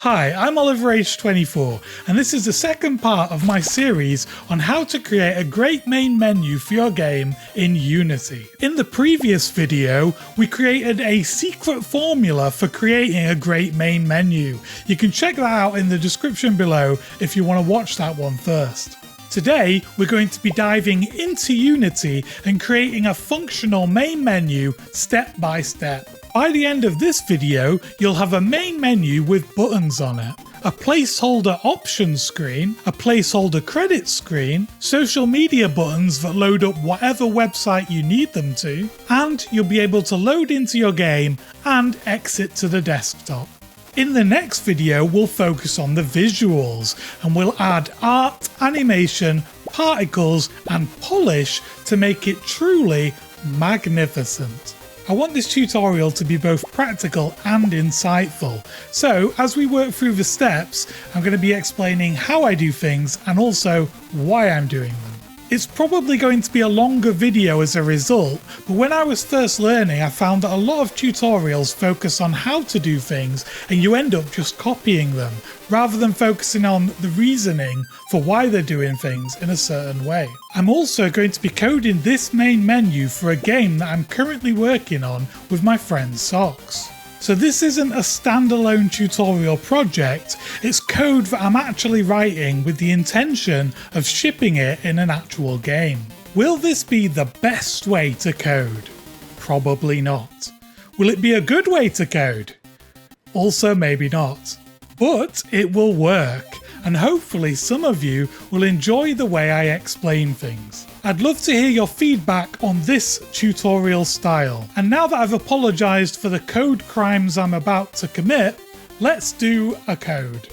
Hi, I'm Oliver Age 24, and this is the second part of my series on how to create a great main menu for your game in Unity. In the previous video, we created a secret formula for creating a great main menu. You can check that out in the description below if you want to watch that one first. Today, we're going to be diving into Unity and creating a functional main menu step by step. By the end of this video, you'll have a main menu with buttons on it, a placeholder options screen, a placeholder credits screen, social media buttons that load up whatever website you need them to, and you'll be able to load into your game and exit to the desktop. In the next video, we'll focus on the visuals and we'll add art, animation, particles, and polish to make it truly magnificent. I want this tutorial to be both practical and insightful, so as we work through the steps, I'm going to be explaining how I do things and also why I'm doing them. It's probably going to be a longer video as a result, but when I was first learning I found that a lot of tutorials focus on how to do things and you end up just copying them, rather than focusing on the reasoning for why they're doing things in a certain way. I'm also going to be coding this main menu for a game that I'm currently working on with my friend Socks. So this isn't a standalone tutorial project, it's code that I'm actually writing with the intention of shipping it in an actual game. Will this be the best way to code? Probably not. Will it be a good way to code? Also maybe not. But it will work, and hopefully some of you will enjoy the way I explain things. I'd love to hear your feedback on this tutorial style. And now that I've apologised for the code crimes I'm about to commit, let's do a code.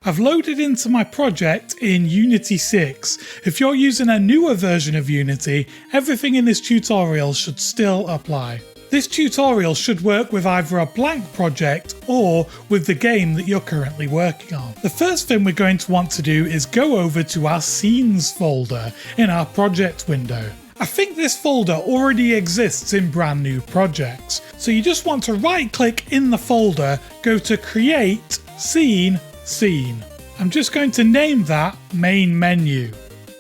I've loaded into my project in Unity 6. If you're using a newer version of Unity, everything in this tutorial should still apply. This tutorial should work with either a blank project or with the game that you're currently working on. The first thing we're going to want to do is go over to our scenes folder in our project window. I think this folder already exists in brand new projects, so you just want to right click in the folder, go to create, scene. I'm just going to name that main menu,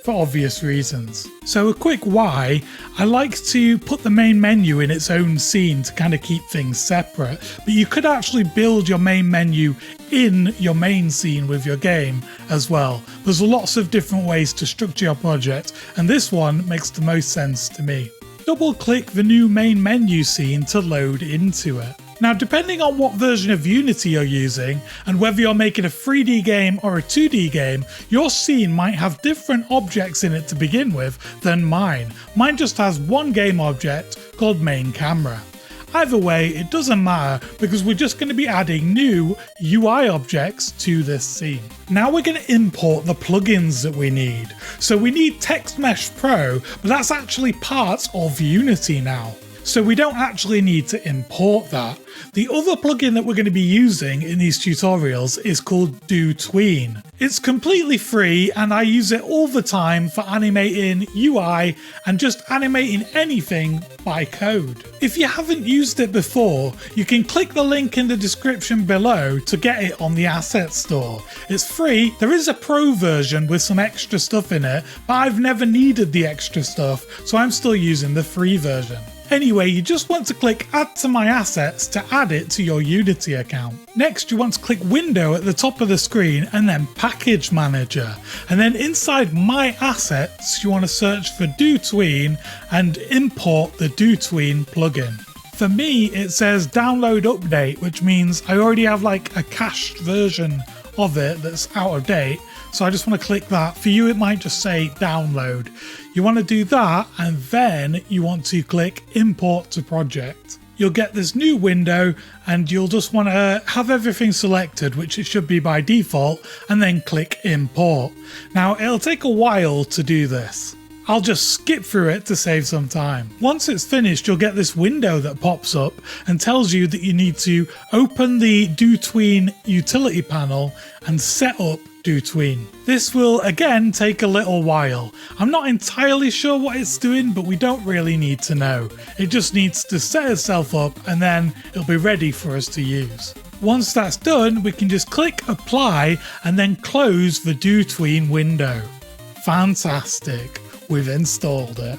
for obvious reasons. So a quick why, I like to put the main menu in its own scene to kind of keep things separate, but you could actually build your main menu in your main scene with your game as well. There's lots of different ways to structure your project, and this one makes the most sense to me. Double click the new main menu scene to load into it. Now, depending on what version of Unity you're using, and whether you're making a 3D game or a 2D game, your scene might have different objects in it to begin with than mine. Mine just has one game object called main camera. Either way, it doesn't matter because we're just going to be adding new UI objects to this scene. Now we're going to import the plugins that we need. So we need TextMeshPro, but that's actually part of Unity now. So we don't actually need to import that. The other plugin that we're going to be using in these tutorials is called DoTween. It's completely free and I use it all the time for animating UI and just animating anything by code. If you haven't used it before, you can click the link in the description below to get it on the asset store. It's free. There is a pro version with some extra stuff in it, but I've never needed the extra stuff, so I'm still using the free version. Anyway, you just want to click Add to My Assets to add it to your Unity account. Next, you want to click Window at the top of the screen and then Package Manager. And then inside My Assets, you want to search for DoTween and import the DoTween plugin. For me, it says Download Update, which means I already have like a cached version of it that's out of date. So I just want to click that. For you, it might just say download. You want to do that and then you want to click import to project. You'll get this new window and you'll just want to have everything selected, which it should be by default, and then click import. Now it'll take a while to do this. I'll just skip through it to save some time. Once it's finished, you'll get this window that pops up and tells you that you need to open the DoTween utility panel and set up DoTween. This will again take a little while. I'm not entirely sure what it's doing, but we don't really need to know. It just needs to set itself up and then it'll be ready for us to use. Once that's done, we can just click apply and then close the DoTween window. Fantastic, we've installed it.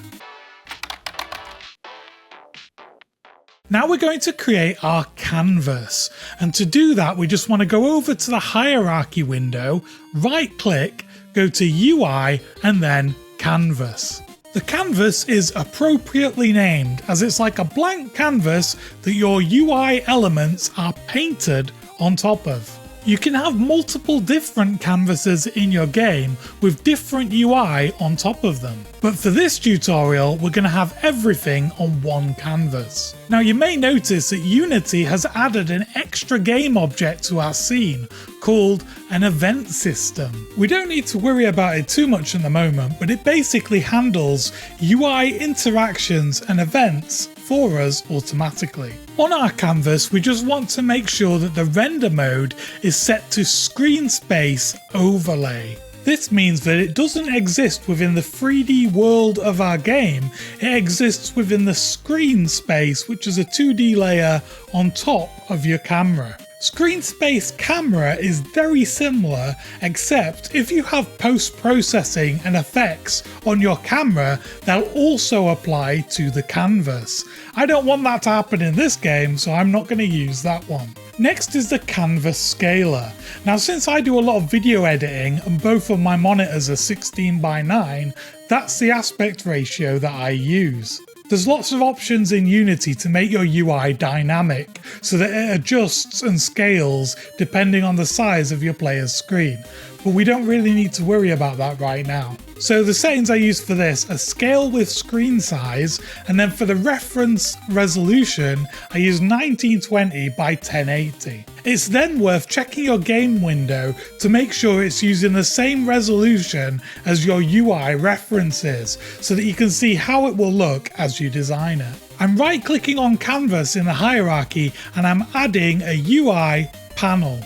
Now we're going to create our canvas, and to do that we just want to go over to the hierarchy window, right click, go to UI and then canvas. The canvas is appropriately named as it's like a blank canvas that your UI elements are painted on top of. You can have multiple different canvases in your game with different UI on top of them. But for this tutorial, we're going to have everything on one canvas. Now you may notice that Unity has added an extra game object to our scene called an event system. We don't need to worry about it too much at the moment, but it basically handles UI interactions and events for us automatically. On our canvas, we just want to make sure that the render mode is set to screen space overlay. This means that it doesn't exist within the 3D world of our game, it exists within the screen space, which is a 2D layer on top of your camera. Screen space camera is very similar, except if you have post-processing and effects on your camera, they'll also apply to the canvas. I don't want that to happen in this game, so I'm not going to use that one. Next is the canvas scaler. Now since I do a lot of video editing and both of my monitors are 16:9, that's the aspect ratio that I use. There's lots of options in Unity to make your UI dynamic so that it adjusts and scales depending on the size of your player's screen, but we don't really need to worry about that right now. So the settings I use for this are scale with screen size, and then for the reference resolution I use 1920 by 1080. It's then worth checking your game window to make sure it's using the same resolution as your UI references so that you can see how it will look as you design it. I'm right clicking on canvas in the hierarchy and I'm adding a UI panel.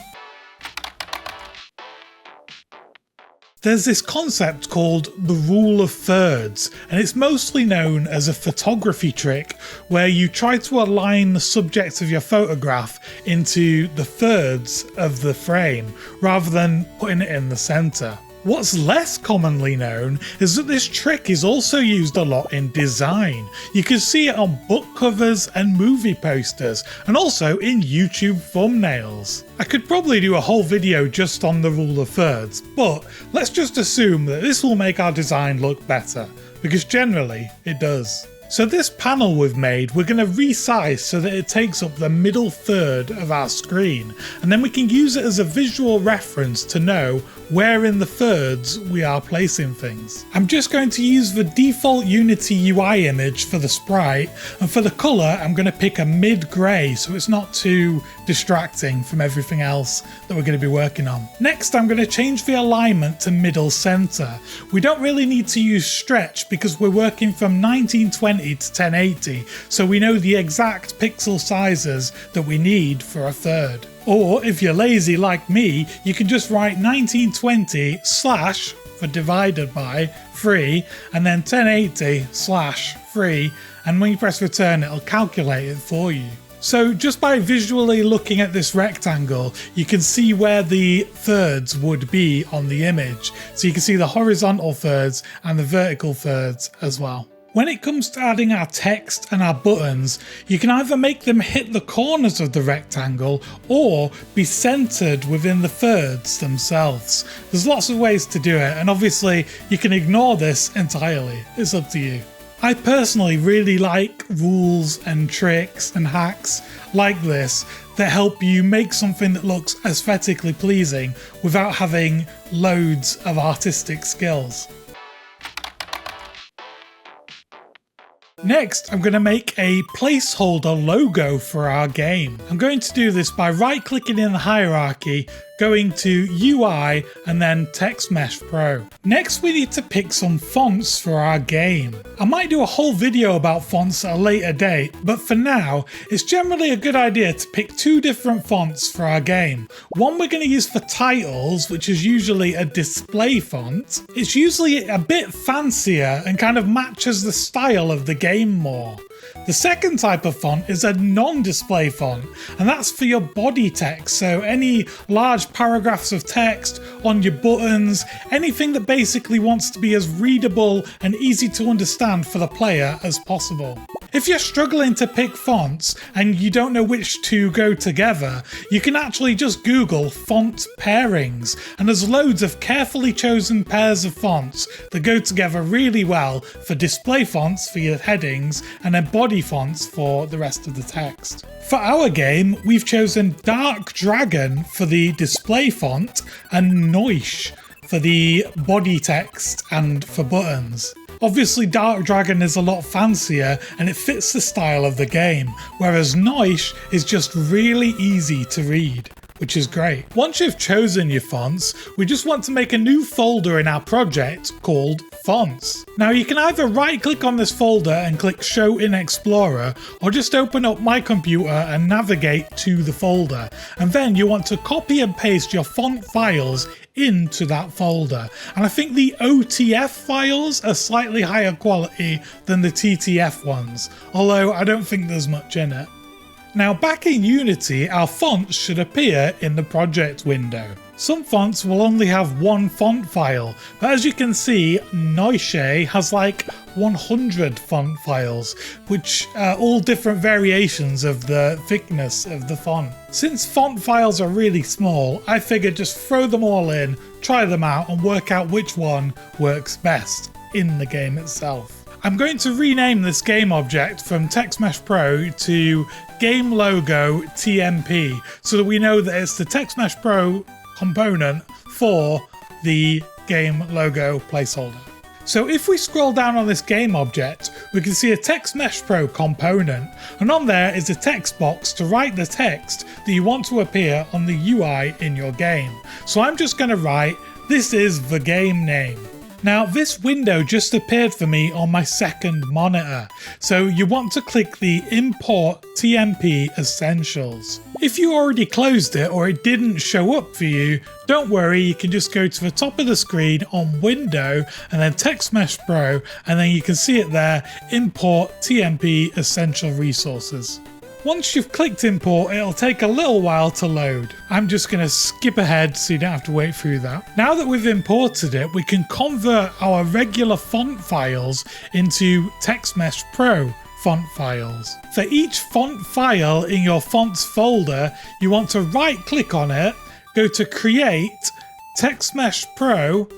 There's this concept called the rule of thirds, and it's mostly known as a photography trick where you try to align the subject of your photograph into the thirds of the frame rather than putting it in the center. What's less commonly known is that this trick is also used a lot in design. You can see it on book covers and movie posters, and also in YouTube thumbnails. I could probably do a whole video just on the rule of thirds, but let's just assume that this will make our design look better, because generally it does. So this panel we've made, we're going to resize so that it takes up the middle third of our screen, and then we can use it as a visual reference to know where in the thirds we are placing things. I'm just going to use the default Unity UI image for the sprite, and for the colour I'm going to pick a mid-grey so it's not too distracting from everything else that we're going to be working on. Next I'm going to change the alignment to middle centre. We don't really need to use stretch because we're working from 1920 to 1080, so we know the exact pixel sizes that we need for a third. Or if you're lazy like me, you can just write 1920 slash for divided by 3 and then 1080 slash 3, and when you press return it'll calculate it for you. So just by visually looking at this rectangle, you can see where the thirds would be on the image. So you can see the horizontal thirds and the vertical thirds as well. When it comes to adding our text and our buttons, you can either make them hit the corners of the rectangle or be centered within the thirds themselves. There's lots of ways to do it, and obviously you can ignore this entirely. It's up to you. I personally really like rules and tricks and hacks like this that help you make something that looks aesthetically pleasing without having loads of artistic skills. Next, I'm going to make a placeholder logo for our game. I'm going to do this by right-clicking in the hierarchy, going to UI and then TextMeshPro. Next we need to pick some fonts for our game. I might do a whole video about fonts at a later date, but for now it's generally a good idea to pick two different fonts for our game. One we're going to use for titles, which is usually a display font. It's usually a bit fancier and kind of matches the style of the game more. The second type of font is a non-display font, and that's for your body text, so any large paragraphs of text on your buttons, anything that basically wants to be as readable and easy to understand for the player as possible. If you're struggling to pick fonts and you don't know which to go together, you can actually just Google font pairings, and there's loads of carefully chosen pairs of fonts that go together really well for display fonts for your headings and then body fonts for the rest of the text. For our game, we've chosen Dark Dragon for the display font and Noish for the body text and for buttons. Obviously Dark Dragon is a lot fancier and it fits the style of the game, whereas Noish is just really easy to read, which is great. Once you've chosen your fonts, we just want to make a new folder in our project called Fonts. Now you can either right click on this folder and click Show in Explorer, or just open up my computer and navigate to the folder, and then you want to copy and paste your font files into that folder. And I think the OTF files are slightly higher quality than the TTF ones, although I don't think there's much in it. Now back in Unity, our fonts should appear in the project window. Some fonts will only have one font file, but as you can see, Noish has like 100 font files, which are all different variations of the thickness of the font. Since font files are really small, I figured just throw them all in, try them out and work out which one works best in the game itself. I'm going to rename this game object from TextMeshPro to Game Logo TMP so that we know that it's the TextMeshPro component for the game logo placeholder. So if we scroll down on this game object, we can see a TextMeshPro component, and on there is a text box to write the text that you want to appear on the UI in your game. So I'm just going to write, "This is the game name." Now this window just appeared for me on my second monitor, so you want to click the Import TMP Essentials. If you already closed it or it didn't show up for you, don't worry, you can just go to the top of the screen on Window and then TextMeshPro, and then you can see it there, Import TMP Essential Resources. Once you've clicked import, it'll take a little while to load. I'm just going to skip ahead so you don't have to wait through that. Now that we've imported it, we can convert our regular font files into TextMeshPro font files. For each font file in your fonts folder, you want to right click on it, go to Create, TextMeshPro,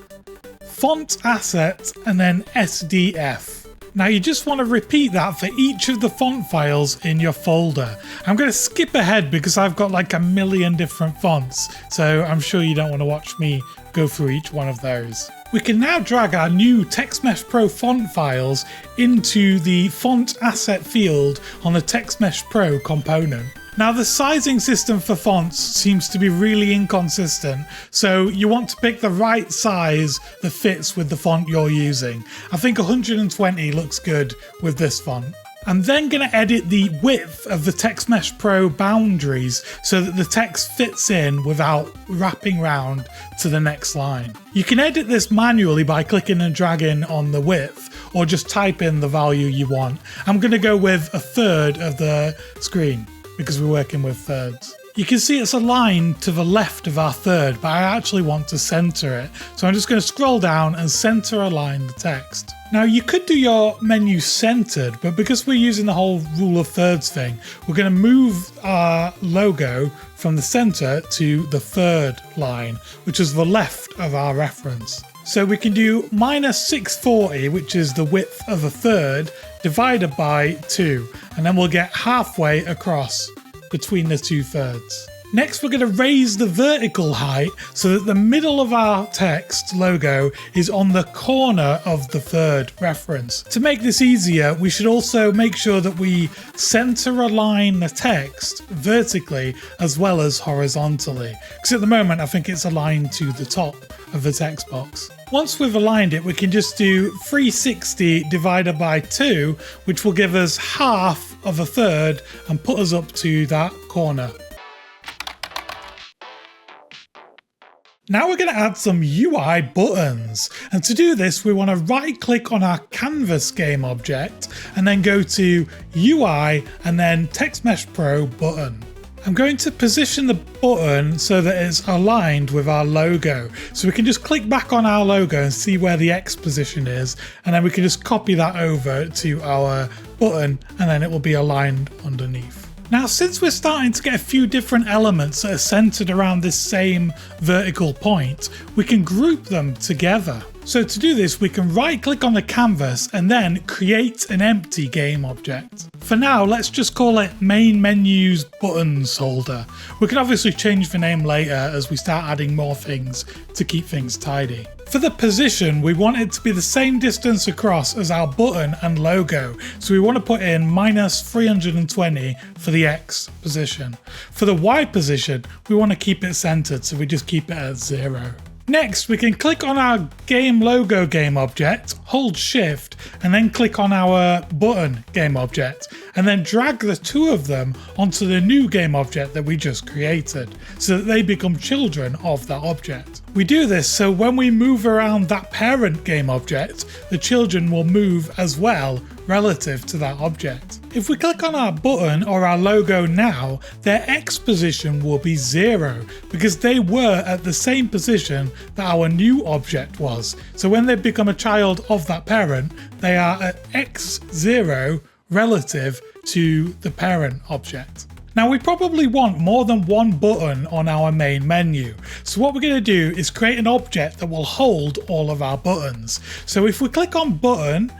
Font Asset, and then SDF. Now you just want to repeat that for each of the font files in your folder. I'm going to skip ahead because I've got like a million different fonts, so I'm sure you don't want to watch me go through each one of those. We can now drag our new TextMeshPro font files into the font asset field on the TextMeshPro component. Now the sizing system for fonts seems to be really inconsistent, so you want to pick the right size that fits with the font you're using. I think 120 looks good with this font. I'm then going to edit the width of the TextMeshPro boundaries so that the text fits in without wrapping round to the next line. You can edit this manually by clicking and dragging on the width, or just type in the value you want. I'm going to go with 1/3 of the screen, because we're working with thirds. You can see it's aligned to the left of our third, but I actually want to center it. So I'm just going to scroll down and center align the text. Now you could do your menu centered, but because we're using the whole rule of thirds thing, we're going to move our logo from the center to the third line, which is the left of our reference. So we can do -640, which is the width of a third, divided by 2, and then we'll get halfway across between the two thirds. Next, we're going to raise the vertical height so that the middle of our text logo is on the corner of the third reference. To make this easier, we should also make sure that we center align the text vertically as well as horizontally, because at the moment I think it's aligned to the top of the text box. Once we've aligned it, we can just do 360 divided by 2, which will give us half of a third and put us up to that corner. Now we're going to add some UI buttons, and to do this we want to right click on our canvas game object and then go to UI and then TextMeshPro button. I'm going to position the button so that it's aligned with our logo, so we can just click back on our logo and see where the X position is, and then we can just copy that over to our button and then it will be aligned underneath. Now, since we're starting to get a few different elements that are centered around this same vertical point, we can group them together. So to do this, we can right click on the canvas and then create an empty game object. For now, let's just call it main menu's buttons holder. We can obviously change the name later as we start adding more things to keep things tidy. For the position, we want it to be the same distance across as our button and logo. So we want to put in -320 for the X position. For the Y position, we want to keep it centered, so we just keep it at 0. Next, we can click on our game logo game object, hold shift, and then click on our button game object, and then drag the two of them onto the new game object that we just created, so that they become children of that object. We do this so when we move around that parent game object, the children will move as well relative to that object. If we click on our button or our logo now, their X position will be 0 because they were at the same position that our new object was. So when they become a child of that parent, they are at X0 relative to the parent object. Now, we probably want more than one button on our main menu. So what we're going to do is create an object that will hold all of our buttons. So if we click on button,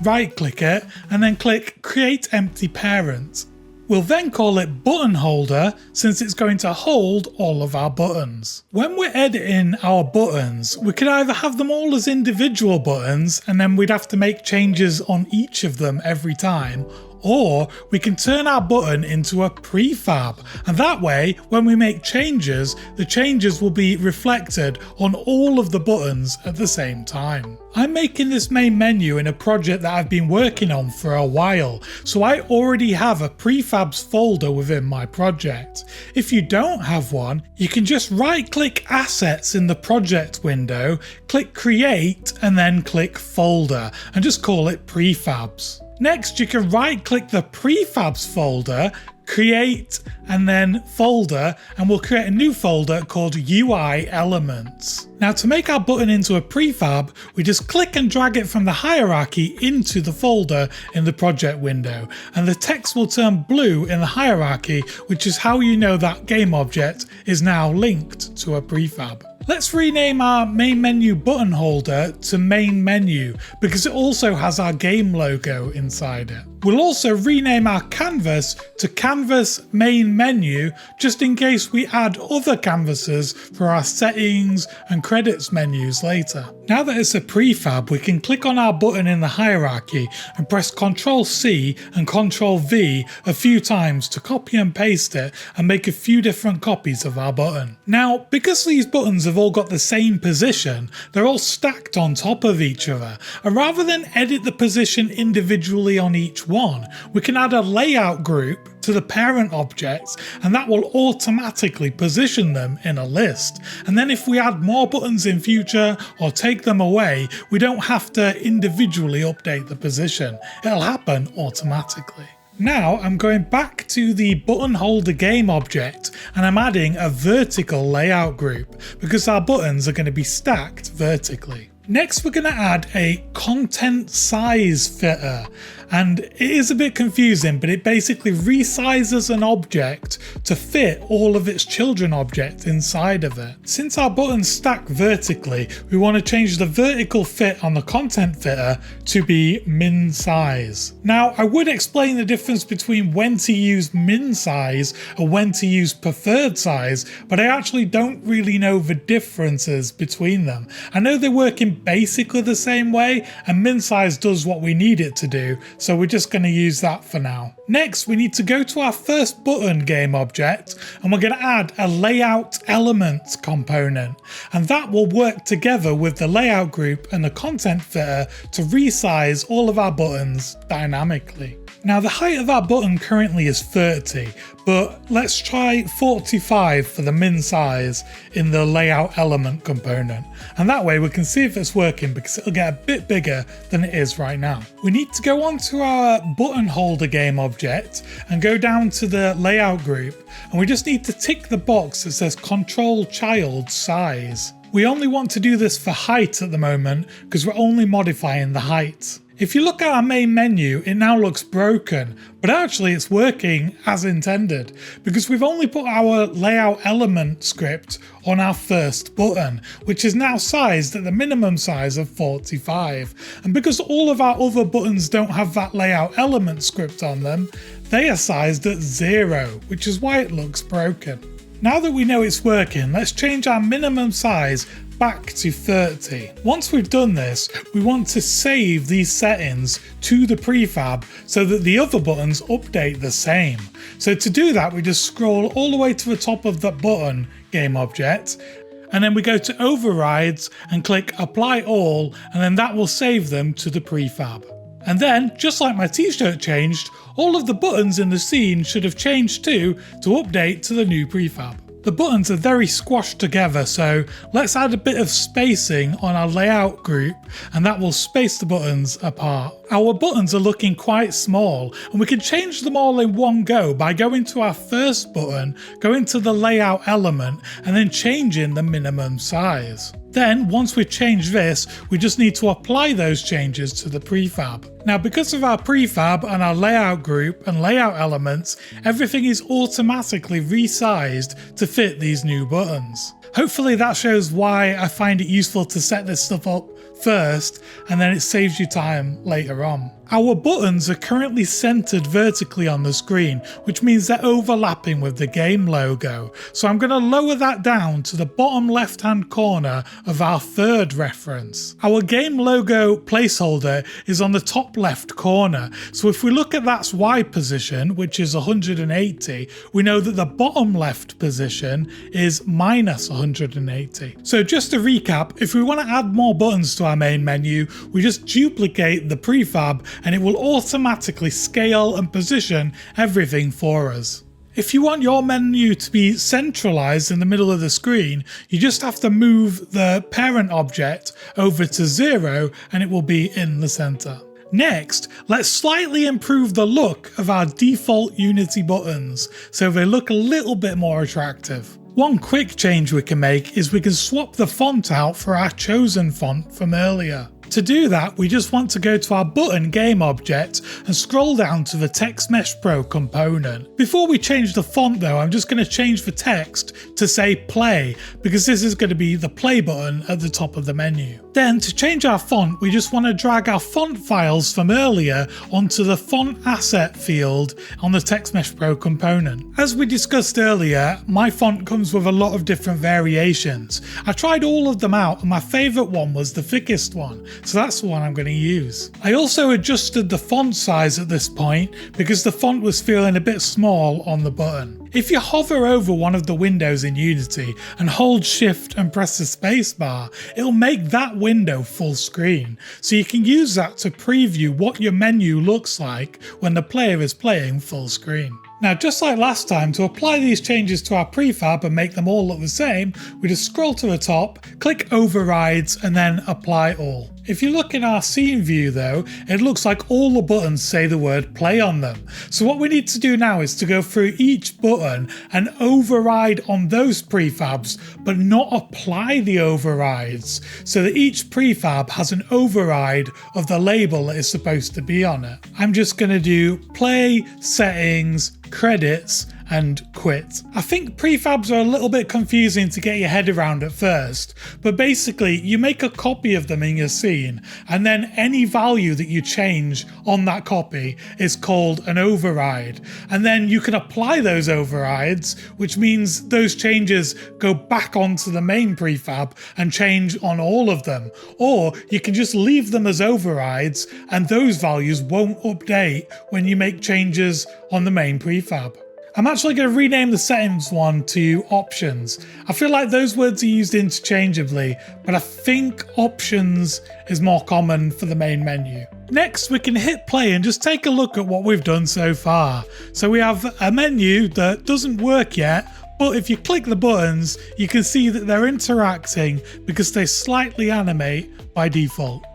right click it and then click create empty parent. We'll then call it button holder since it's going to hold all of our buttons. When we're editing our buttons, we could either have them all as individual buttons and then we'd have to make changes on each of them every time, or we can turn our button into a prefab, and that way when we make changes, the changes will be reflected on all of the buttons at the same time. I'm making this main menu in a project that I've been working on for a while, so I already have a prefabs folder within my project. If you don't have one, you can just right click assets in the project window, click create and then click folder and just call it prefabs. Next, you can right click the prefabs folder, create and then folder, and we'll create a new folder called UI elements. Now, to make our button into a prefab, we just click and drag it from the hierarchy into the folder in the project window, and the text will turn blue in the hierarchy, which is how you know that game object is now linked to a prefab. Let's rename our main menu button holder to main menu because it also has our game logo inside it. We'll also rename our canvas to canvas main menu just in case we add other canvases for our settings and credits menus later. Now that it's a prefab, we can click on our button in the hierarchy and press Ctrl C and Ctrl V a few times to copy and paste it and make a few different copies of our button. Now, because these buttons have all got the same position, they're all stacked on top of each other, and rather than edit the position individually on each one, we can add a layout group to the parent objects and that will automatically position them in a list. And then if we add more buttons in future or take them away, we don't have to individually update the position. It'll happen automatically. Now I'm going back to the button holder game object and I'm adding a vertical layout group because our buttons are going to be stacked vertically. Next, we're going to add a content size fitter, and it is a bit confusing, but it basically resizes an object to fit all of its children objects inside of it. Since our buttons stack vertically, we want to change the vertical fit on the content fitter to be min size. Now, I would explain the difference between when to use min size and when to use preferred size, but I actually don't really know the differences between them. I know they work in basically the same way, and min size does what we need it to do, so we're just going to use that for now. Next, we need to go to our first button game object, and we're going to add a layout element component, and that will work together with the layout group and the content fitter to resize all of our buttons dynamically. Now, the height of our button currently is 30, but let's try 45 for the min size in the layout element component, and that way we can see if it's working, because it'll get a bit bigger than it is right now. We need to go onto our button holder game object and go down to the layout group, and we just need to tick the box that says control child size. We only want to do this for height at the moment because we're only modifying the height. If you look at our main menu, it now looks broken, but actually it's working as intended because we've only put our layout element script on our first button, which is now sized at the minimum size of 45. And because all of our other buttons don't have that layout element script on them, they are sized at 0, which is why it looks broken. Now that we know it's working, let's change our minimum size back to 30. Once we've done this, we want to save these settings to the prefab so that the other buttons update the same. So to do that, we just scroll all the way to the top of the button game object, and then we go to overrides and click apply all, and then that will save them to the prefab. And then, just like my t-shirt changed, all of the buttons in the scene should have changed too to update to the new prefab. The buttons are very squashed together, so let's add a bit of spacing on our layout group, and that will space the buttons apart. Our buttons are looking quite small, and we can change them all in one go by going to our first button, going to the layout element, and then changing the minimum size. Then, once we've changed this, we just need to apply those changes to the prefab. Now, because of our prefab and our layout group and layout elements, everything is automatically resized to fit these new buttons. Hopefully that shows why I find it useful to set this stuff up first, and then it saves you time later on. Our buttons are currently centered vertically on the screen, which means they're overlapping with the game logo. So I'm going to lower that down to the bottom left hand corner of our third reference. Our game logo placeholder is on the top left corner. So if we look at that's Y position, which is 180, we know that the bottom left position is minus 180. So just to recap, if we want to add more buttons to our main menu, we just duplicate the prefab and it will automatically scale and position everything for us. If you want your menu to be centralized in the middle of the screen, you just have to move the parent object over to 0 and it will be in the center. Next, let's slightly improve the look of our default Unity buttons so they look a little bit more attractive. One quick change we can make is we can swap the font out for our chosen font from earlier. To do that, we just want to go to our button game object and scroll down to the TextMeshPro component. Before we change the font though, I'm just going to change the text to say play, because this is going to be the play button at the top of the menu. Then to change our font, we just want to drag our font files from earlier onto the font asset field on the TextMeshPro component. As we discussed earlier, my font comes with a lot of different variations. I tried all of them out and my favourite one was the thickest one. So that's the one I'm going to use. I also adjusted the font size at this point because the font was feeling a bit small on the button. If you hover over one of the windows in Unity and hold Shift and press the spacebar, it'll make that window full screen. So you can use that to preview what your menu looks like when the player is playing full screen. Now, just like last time, to apply these changes to our prefab and make them all look the same, we just scroll to the top, click Overrides, and then Apply All. If you look in our scene view though, it looks like all the buttons say the word play on them. So what we need to do now is to go through each button and override on those prefabs, but not apply the overrides, so that each prefab has an override of the label that is supposed to be on it. I'm just going to do play, settings, credits, and quit. I think prefabs are a little bit confusing to get your head around at first, but basically you make a copy of them in your scene, and then any value that you change on that copy is called an override. And then you can apply those overrides, which means those changes go back onto the main prefab and change on all of them. Or you can just leave them as overrides and those values won't update when you make changes on the main prefab. I'm actually going to rename the settings one to options. I feel like those words are used interchangeably, but I think options is more common for the main menu. Next, we can hit play and just take a look at what we've done so far. So we have a menu that doesn't work yet, but if you click the buttons, you can see that they're interacting because they slightly animate by default.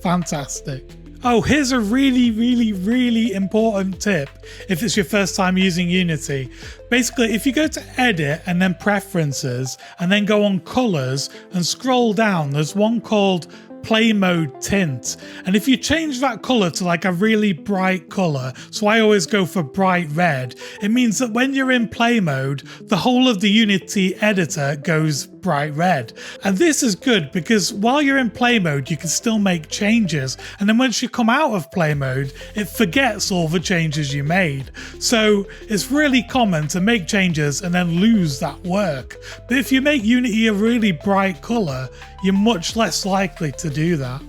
Fantastic. Oh, here's a really important tip if it's your first time using Unity. Basically, if you go to Edit and then Preferences and then go on Colors and scroll down, there's one called Play Mode Tint. And if you change that color to like a really bright color, so I always go for bright red, it means that when you're in play mode, the whole of the Unity editor goes bright red. And this is good because while you're in play mode, you can still make changes. And then once you come out of play mode, it forgets all the changes you made. So it's really common to make changes and then lose that work. But if you make Unity a really bright color, you're much less likely to do that.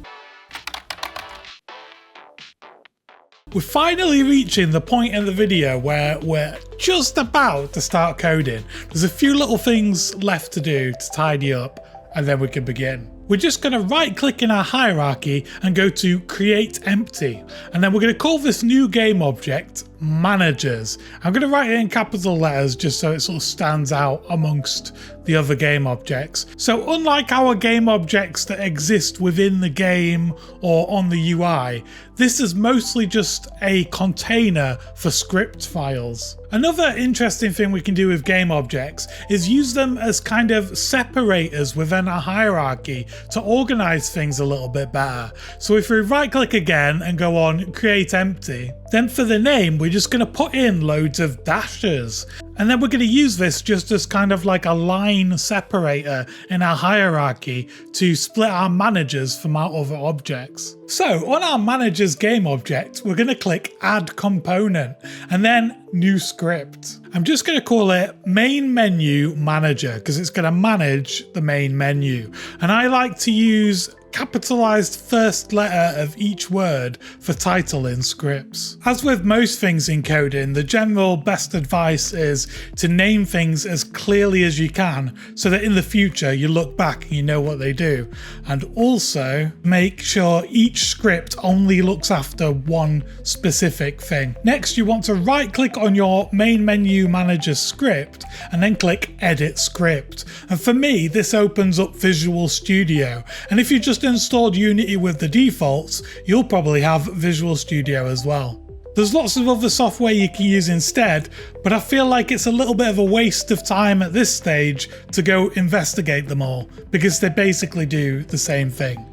We're finally reaching the point in the video where we're just about to start coding. There's a few little things left to do to tidy up, and then we can begin. We're just going to right click in our hierarchy and go to create empty. And then we're going to call this new game object managers. I'm going to write it in capital letters just so it sort of stands out amongst the other game objects. So unlike our game objects that exist within the game or on the UI, this is mostly just a container for script files. Another interesting thing we can do with game objects is use them as kind of separators within a hierarchy to organize things a little bit better. So if we right click again and go on create empty, then for the name we're just going to put in loads of dashes. And then we're going to use this just as kind of like a line separator in our hierarchy to split our managers from our other objects. So on our managers game object, we're going to click add component and then new script. I'm just going to call it main menu manager because it's going to manage the main menu. And I like to use capitalized first letter of each word for title in scripts. As with most things in coding, the general best advice is to name things as clearly as you can so that in the future you look back and you know what they do. And also make sure each script only looks after one specific thing. Next, you want to right click on your main menu manager script and then click edit script. And for me, this opens up Visual Studio. And if you just installed Unity with the defaults, you'll probably have Visual Studio as well. There's lots of other software you can use instead, but I feel like it's a little bit of a waste of time at this stage to go investigate them all, because they basically do the same thing.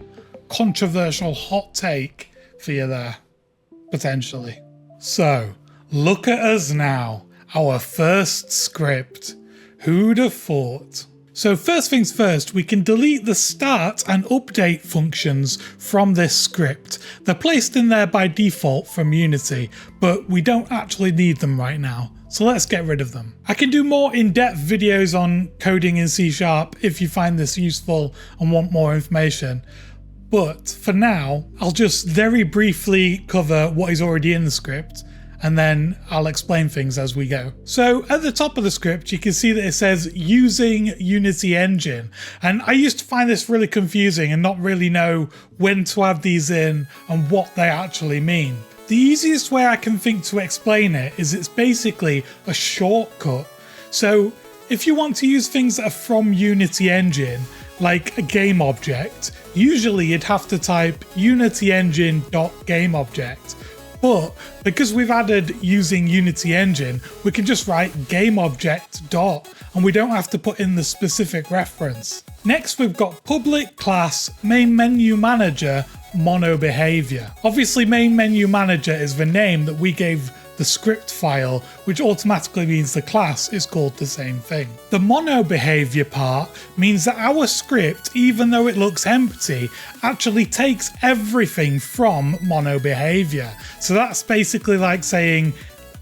Controversial hot take for you there, potentially. So, look at us now, our first script. Who'd have thought? So first things first, we can delete the start and update functions from this script. They're placed in there by default from Unity, but we don't actually need them right now. So let's get rid of them. I can do more in-depth videos on coding in C# if you find this useful and want more information. But for now, I'll just very briefly cover what is already in the script, and then I'll explain things as we go. So at the top of the script, you can see that it says using Unity Engine. And I used to find this really confusing and not really know when to add these in and what they actually mean. The easiest way I can think to explain it is it's basically a shortcut. So if you want to use things that are from Unity Engine, like a game object, usually you'd have to type unityengine.gameObject. But because we've added using Unity Engine, we can just write gameObject dot, and we don't have to put in the specific reference. Next, we've got public class main menu manager mono behavior. Obviously, main menu manager is the name that we gave the script file, which automatically means the class is called the same thing. The mono behavior part means that our script, even though it looks empty, actually takes everything from mono behavior. So that's basically like saying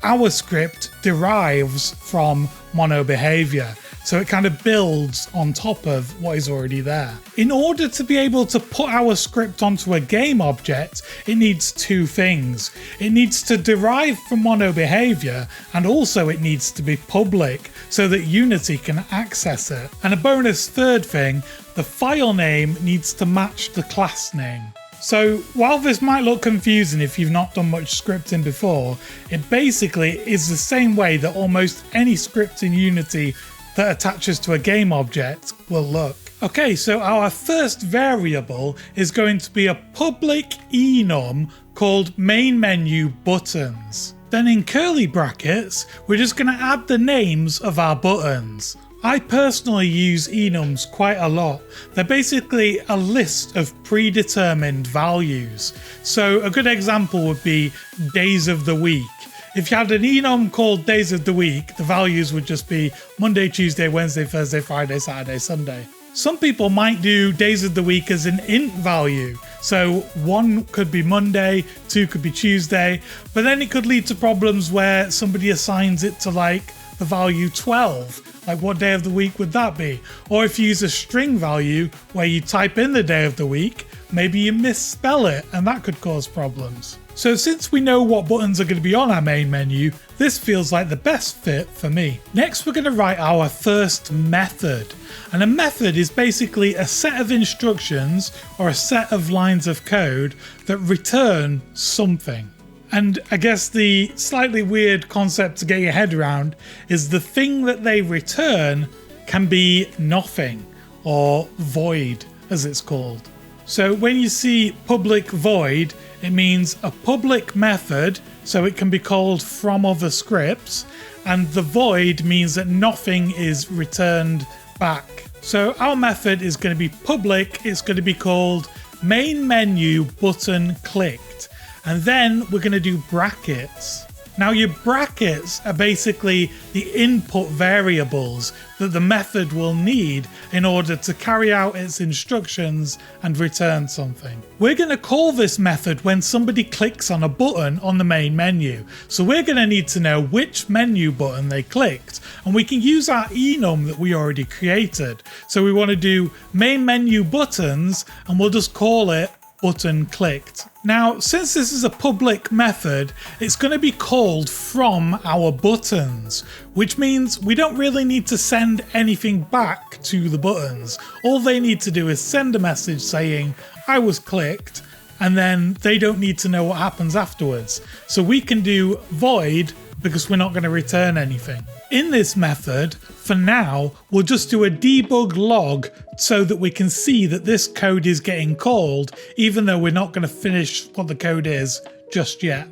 our script derives from mono behavior. So it kind of builds on top of what is already there. In order to be able to put our script onto a game object, it needs two things. It needs to derive from mono behavior, and also it needs to be public so that Unity can access it. And a bonus third thing, the file name needs to match the class name. So while this might look confusing if you've not done much scripting before, it basically is the same way that almost any script in Unity that attaches to a game object will look. Okay, so our first variable is going to be a public enum called main menu buttons. Then in curly brackets, we're just going to add the names of our buttons. I personally use enums quite a lot. They're basically a list of predetermined values. So a good example would be days of the week. If you had an enum called days of the week, the values would just be Monday, Tuesday, Wednesday, Thursday, Friday, Saturday, Sunday. Some people might do days of the week as an int value. So 1 could be Monday, 2 could be Tuesday, but then it could lead to problems where somebody assigns it to like the value 12. Like what day of the week would that be? Or if you use a string value where you type in the day of the week, maybe you misspell it and that could cause problems. So since we know what buttons are going to be on our main menu, this feels like the best fit for me. Next, we're going to write our first method. And a method is basically a set of instructions or a set of lines of code that return something. And I guess the slightly weird concept to get your head around is the thing that they return can be nothing or void, as it's called. So when you see public void, it means a public method, so it can be called from other scripts, and the void means that nothing is returned back. So our method is going to be public, it's going to be called main menu button clicked, and then we're going to do brackets. Now your brackets are basically the input variables that the method will need in order to carry out its instructions and return something. We're going to call this method when somebody clicks on a button on the main menu. So we're going to need to know which menu button they clicked, and we can use our enum that we already created. So we want to do main menu buttons, and we'll just call it button clicked. Now, since this is a public method, it's going to be called from our buttons, which means we don't really need to send anything back to the buttons. All they need to do is send a message saying, I was clicked, and then they don't need to know what happens afterwards. So we can do void because we're not going to return anything. In this method, for now, we'll just do a debug log so that we can see that this code is getting called, even though we're not going to finish what the code is just yet.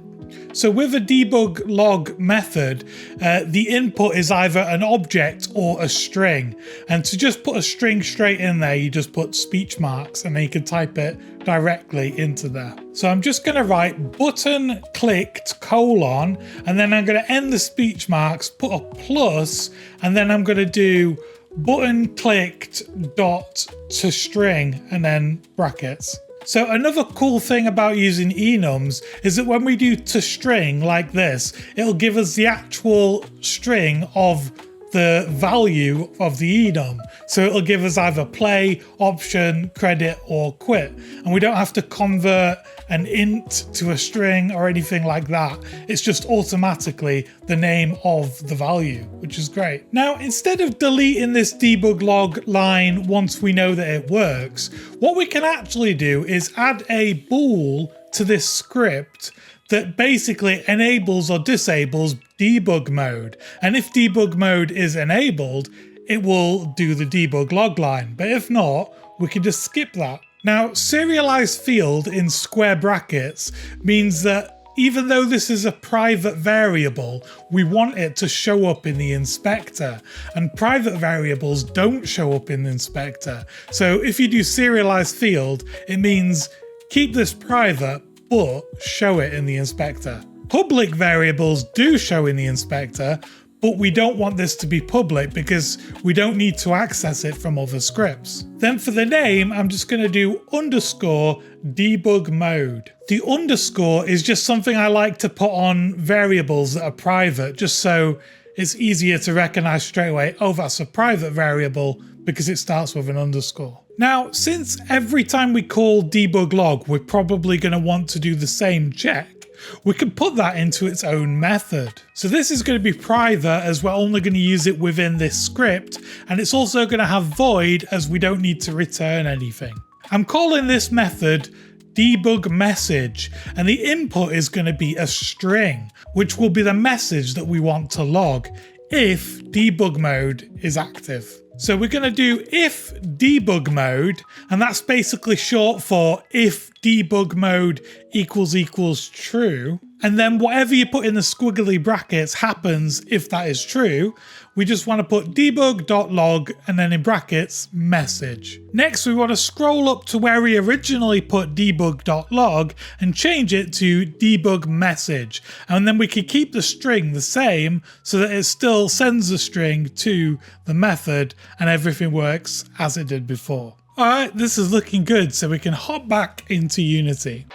So with a debug log method, the input is either an object or a string. And to just put a string straight in there, you just put speech marks and then you can type it directly into there. So I'm just going to write button clicked colon, and then I'm going to end the speech marks, put a plus, and then I'm going to do button clicked dot to string and then brackets. So another cool thing about using enums is that when we do to string like this, it'll give us the actual string of the value of the enum. So it'll give us either play, option, credit, or quit. And we don't have to convert an int to a string or anything like that. It's just automatically the name of the value, which is great. Now, instead of deleting this debug log line once we know that it works, what we can actually do is add a bool to this script that basically enables or disables debug mode. And if debug mode is enabled, it will do the debug log line. But if not, we can just skip that. Now, serialized field in square brackets means that even though this is a private variable, we want it to show up in the inspector, and private variables don't show up in the inspector. So if you do serialized field, it means keep this private, but show it in the inspector. Public variables do show in the inspector, but we don't want this to be public because we don't need to access it from other scripts. Then for the name, I'm just going to do underscore debug mode. The underscore is just something I like to put on variables that are private, just so it's easier to recognize straight away, oh, that's a private variable because it starts with an underscore. Now, since every time we call debug log, we're probably going to want to do the same check, we can put that into its own method. So this is going to be private as we're only going to use it within this script, and it's also going to have void as we don't need to return anything. I'm calling this method debug message, and the input is going to be a string, which will be the message that we want to log if debug mode is active. So we're going to do if debug mode, and that's basically short for if debug mode equals true. And then whatever you put in the squiggly brackets happens if that is true. We just want to put debug.log and then in brackets message. Next, we want to scroll up to where we originally put debug.log and change it to debug message. And then we can keep the string the same so that it still sends the string to the method and everything works as it did before. Alright, this is looking good, so we can hop back into Unity.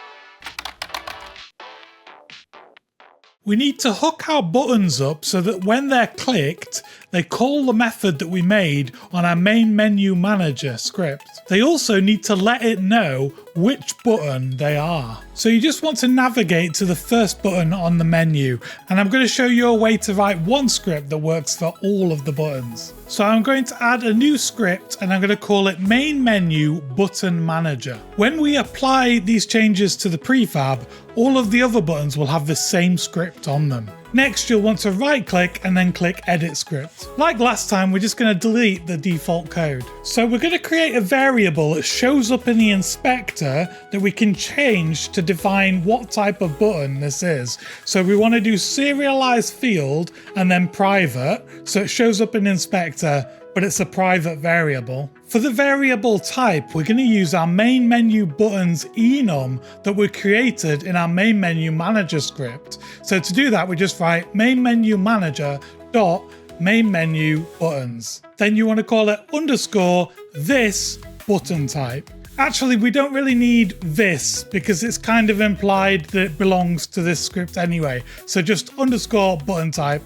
We need to hook our buttons up so that when they're clicked, they call the method that we made on our main menu manager script. They also need to let it know which button they are. So you just want to navigate to the first button on the menu, and I'm going to show you a way to write one script that works for all of the buttons. So I'm going to add a new script and I'm going to call it main menu button manager. When we apply these changes to the prefab, all of the other buttons will have the same script on them. Next, you'll want to right click and then click edit script. Like last time, we're just going to delete the default code. So we're going to create a variable that shows up in the inspector that we can change to define what type of button this is. So we want to do serialized field and then private. So it shows up in inspector, but it's a private variable. For the variable type, we're going to use our main menu buttons enum that were created in our main menu manager script. So to do that, we just write main menu manager dot main menu buttons. Then you want to call it underscore this button type. Actually, we don't really need this because it's kind of implied that it belongs to this script anyway. So just underscore button type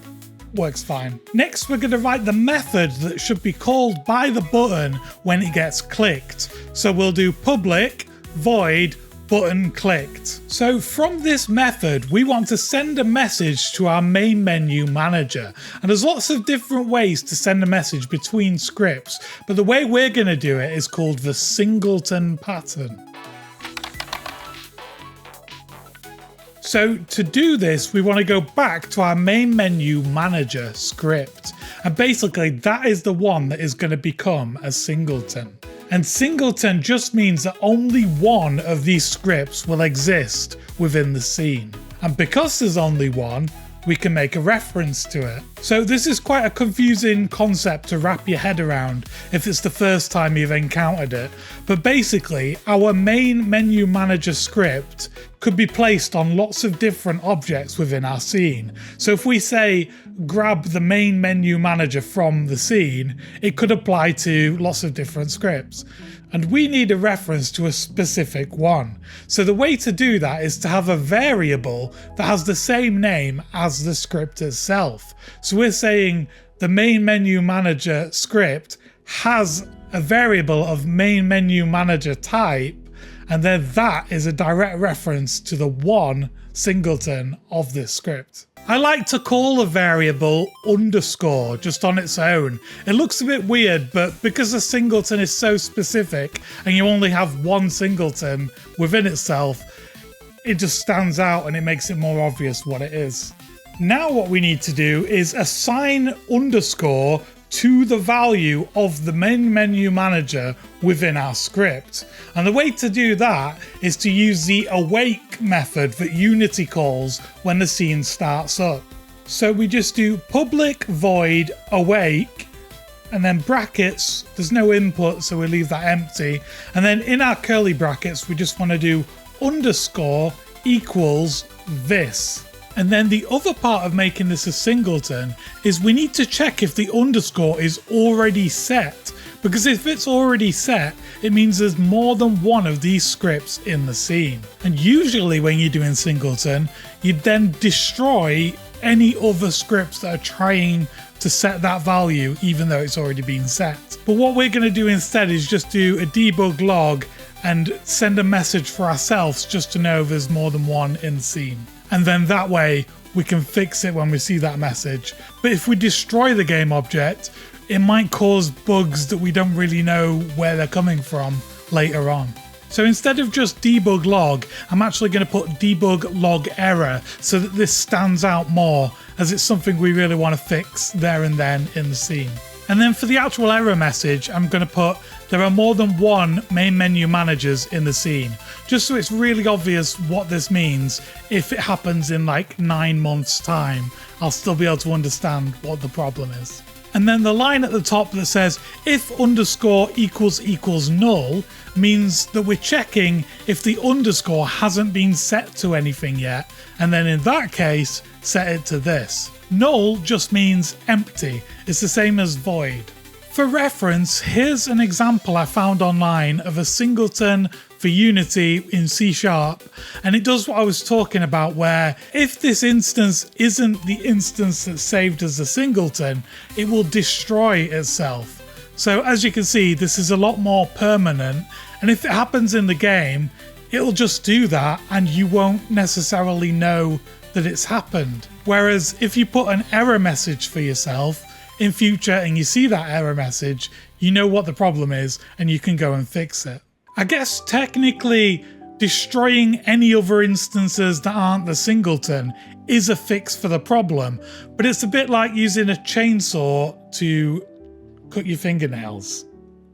works fine. Next, we're going to write the method that should be called by the button when it gets clicked. So we'll do public void button clicked. So from this method, we want to send a message to our main menu manager. And there's lots of different ways to send a message between scripts, but the way we're going to do it is called the Singleton pattern. So to do this, we want to go back to our main menu manager script. And basically that is the one that is going to become a singleton. And singleton just means that only one of these scripts will exist within the scene. And because there's only one, we can make a reference to it. So this is quite a confusing concept to wrap your head around if it's the first time you've encountered it. But basically, our main menu manager script could be placed on lots of different objects within our scene. So if we say, grab the main menu manager from the scene, it could apply to lots of different scripts. And we need a reference to a specific one. So the way to do that is to have a variable that has the same name as the script itself. So we're saying the main menu manager script has a variable of main menu manager type, and then that is a direct reference to the one singleton of this script. I like to call a variable underscore just on its own. It looks a bit weird, but because a singleton is so specific and you only have one singleton within itself, it just stands out and it makes it more obvious what it is. Now what we need to do is assign underscore to the value of the main menu manager within our script. And the way to do that is to use the awake method that Unity calls when the scene starts up. So we just do public void awake, and then brackets, there's no input, so we leave that empty. And then in our curly brackets, we just want to do underscore equals this. And then the other part of making this a singleton is we need to check if the underscore is already set, because if it's already set, it means there's more than one of these scripts in the scene. And usually when you're doing singleton, you then destroy any other scripts that are trying to set that value, even though it's already been set. But what we're going to do instead is just do a debug log and send a message for ourselves just to know there's more than one in the scene. And then that way we can fix it when we see that message. But if we destroy the game object, it might cause bugs that we don't really know where they're coming from later on. So instead of just debug log, I'm actually going to put debug log error so that this stands out more, as it's something we really want to fix there and then in the scene. And then for the actual error message, I'm going to put there are more than one main menu managers in the scene, just so it's really obvious what this means. If it happens in like 9 months' time, I'll still be able to understand what the problem is. And then the line at the top that says if underscore equals null means that we're checking if the underscore hasn't been set to anything yet, and then in that case set it to this. Null just means empty. It's the same as void. For reference, here's an example I found online of a singleton for Unity in C#, and it does what I was talking about, where if this instance isn't the instance that's saved as a singleton, it will destroy itself. So as you can see, this is a lot more permanent, and if it happens in the game, it'll just do that and you won't necessarily know that it's happened. Whereas if you put an error message for yourself in future and you see that error message, you know what the problem is and you can go and fix it. I guess technically destroying any other instances that aren't the singleton is a fix for the problem, but it's a bit like using a chainsaw to cut your fingernails.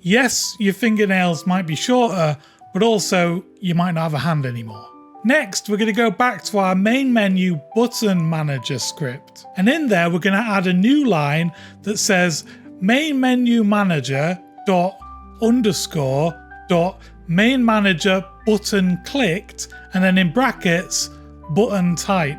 Yes, your fingernails might be shorter, but also you might not have a hand anymore. Next, we're going to go back to our main menu button manager script. And in there, we're going to add a new line that says main menu manager dot underscore dot main manager button clicked, and then in brackets, button type.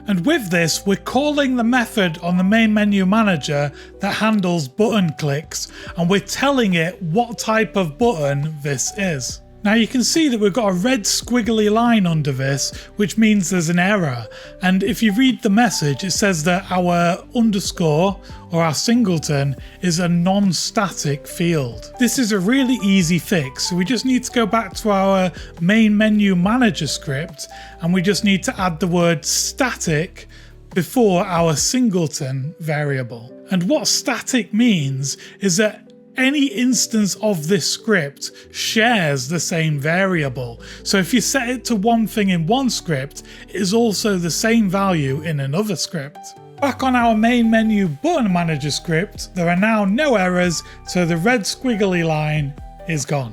And with this, we're calling the method on the main menu manager that handles button clicks, and we're telling it what type of button this is. Now you can see that we've got a red squiggly line under this, which means there's an error. And if you read the message, it says that our underscore or our singleton is a non-static field. This is a really easy fix. So we just need to go back to our main menu manager script, and we just need to add the word static before our singleton variable. And what static means is that any instance of this script shares the same variable. So if you set it to one thing in one script, it is also the same value in another script. Back on our main menu button manager script, there are now no errors, so the red squiggly line is gone.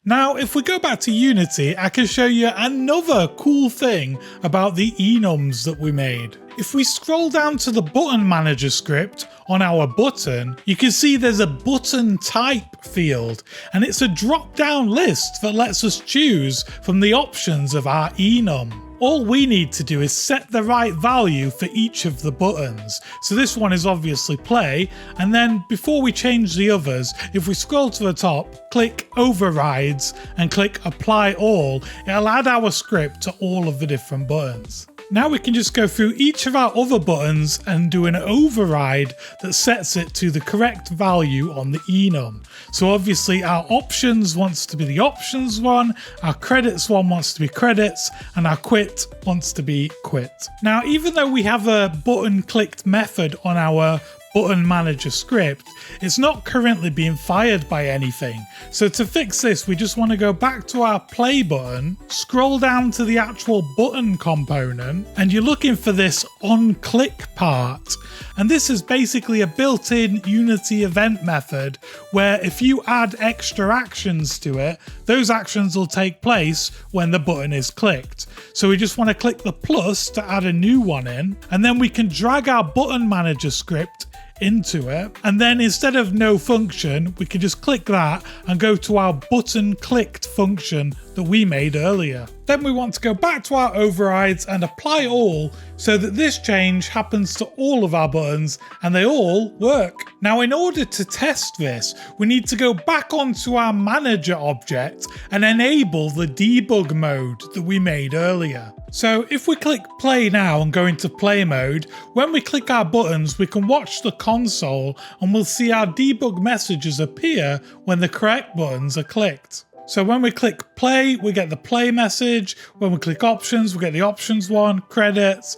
Now, if we go back to Unity, I can show you another cool thing about the enums that we made. If we scroll down to the button manager script on our button, you can see there's a button type field, and it's a drop-down list that lets us choose from the options of our enum. All we need to do is set the right value for each of the buttons. So this one is obviously play, and then before we change the others, if we scroll to the top, click overrides and click apply all, it'll add our script to all of the different buttons. Now we can just go through each of our other buttons and do an override that sets it to the correct value on the enum. So obviously our options wants to be the options one, our credits one wants to be credits, and our quit wants to be quit. Now, even though we have a button clicked method on our button manager script, it's not currently being fired by anything. So to fix this, we just want to go back to our play button, scroll down to the actual button component, and you're looking for this on click part. And this is basically a built-in Unity event method where if you add extra actions to it, those actions will take place when the button is clicked. So we just want to click the plus to add a new one in, and then we can drag our button manager script into it, and then instead of no function, we can just click that and go to our button clicked function that we made earlier. Then we want to go back to our overrides and apply all so that this change happens to all of our buttons and they all work. Now, in order to test this, we need to go back onto our manager object and enable the debug mode that we made earlier. So if we click play now and go into play mode, when we click our buttons, we can watch the console and we'll see our debug messages appear when the correct buttons are clicked. So when we click play, we get the play message. When we click options, we get the options one, credits,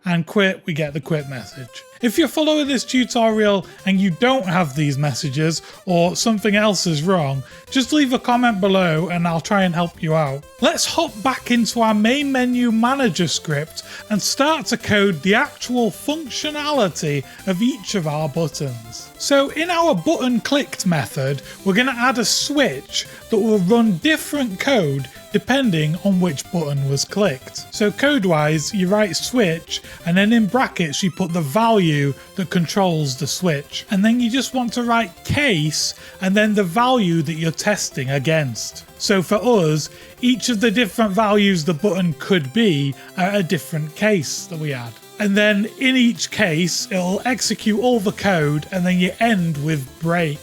and quit, we get the quit message. If you're following this tutorial and you don't have these messages or something else is wrong, just leave a comment below and I'll try and help you out. Let's hop back into our main menu manager script and start to code the actual functionality of each of our buttons. So in our button clicked method, we're going to add a switch that will run different code depending on which button was clicked. So code-wise, you write switch and then in brackets you put the value that controls the switch. And then you just want to write case and then the value that you're testing against. So for us, each of the different values the button could be are a different case that we add. And then in each case, it'll execute all the code and then you end with break.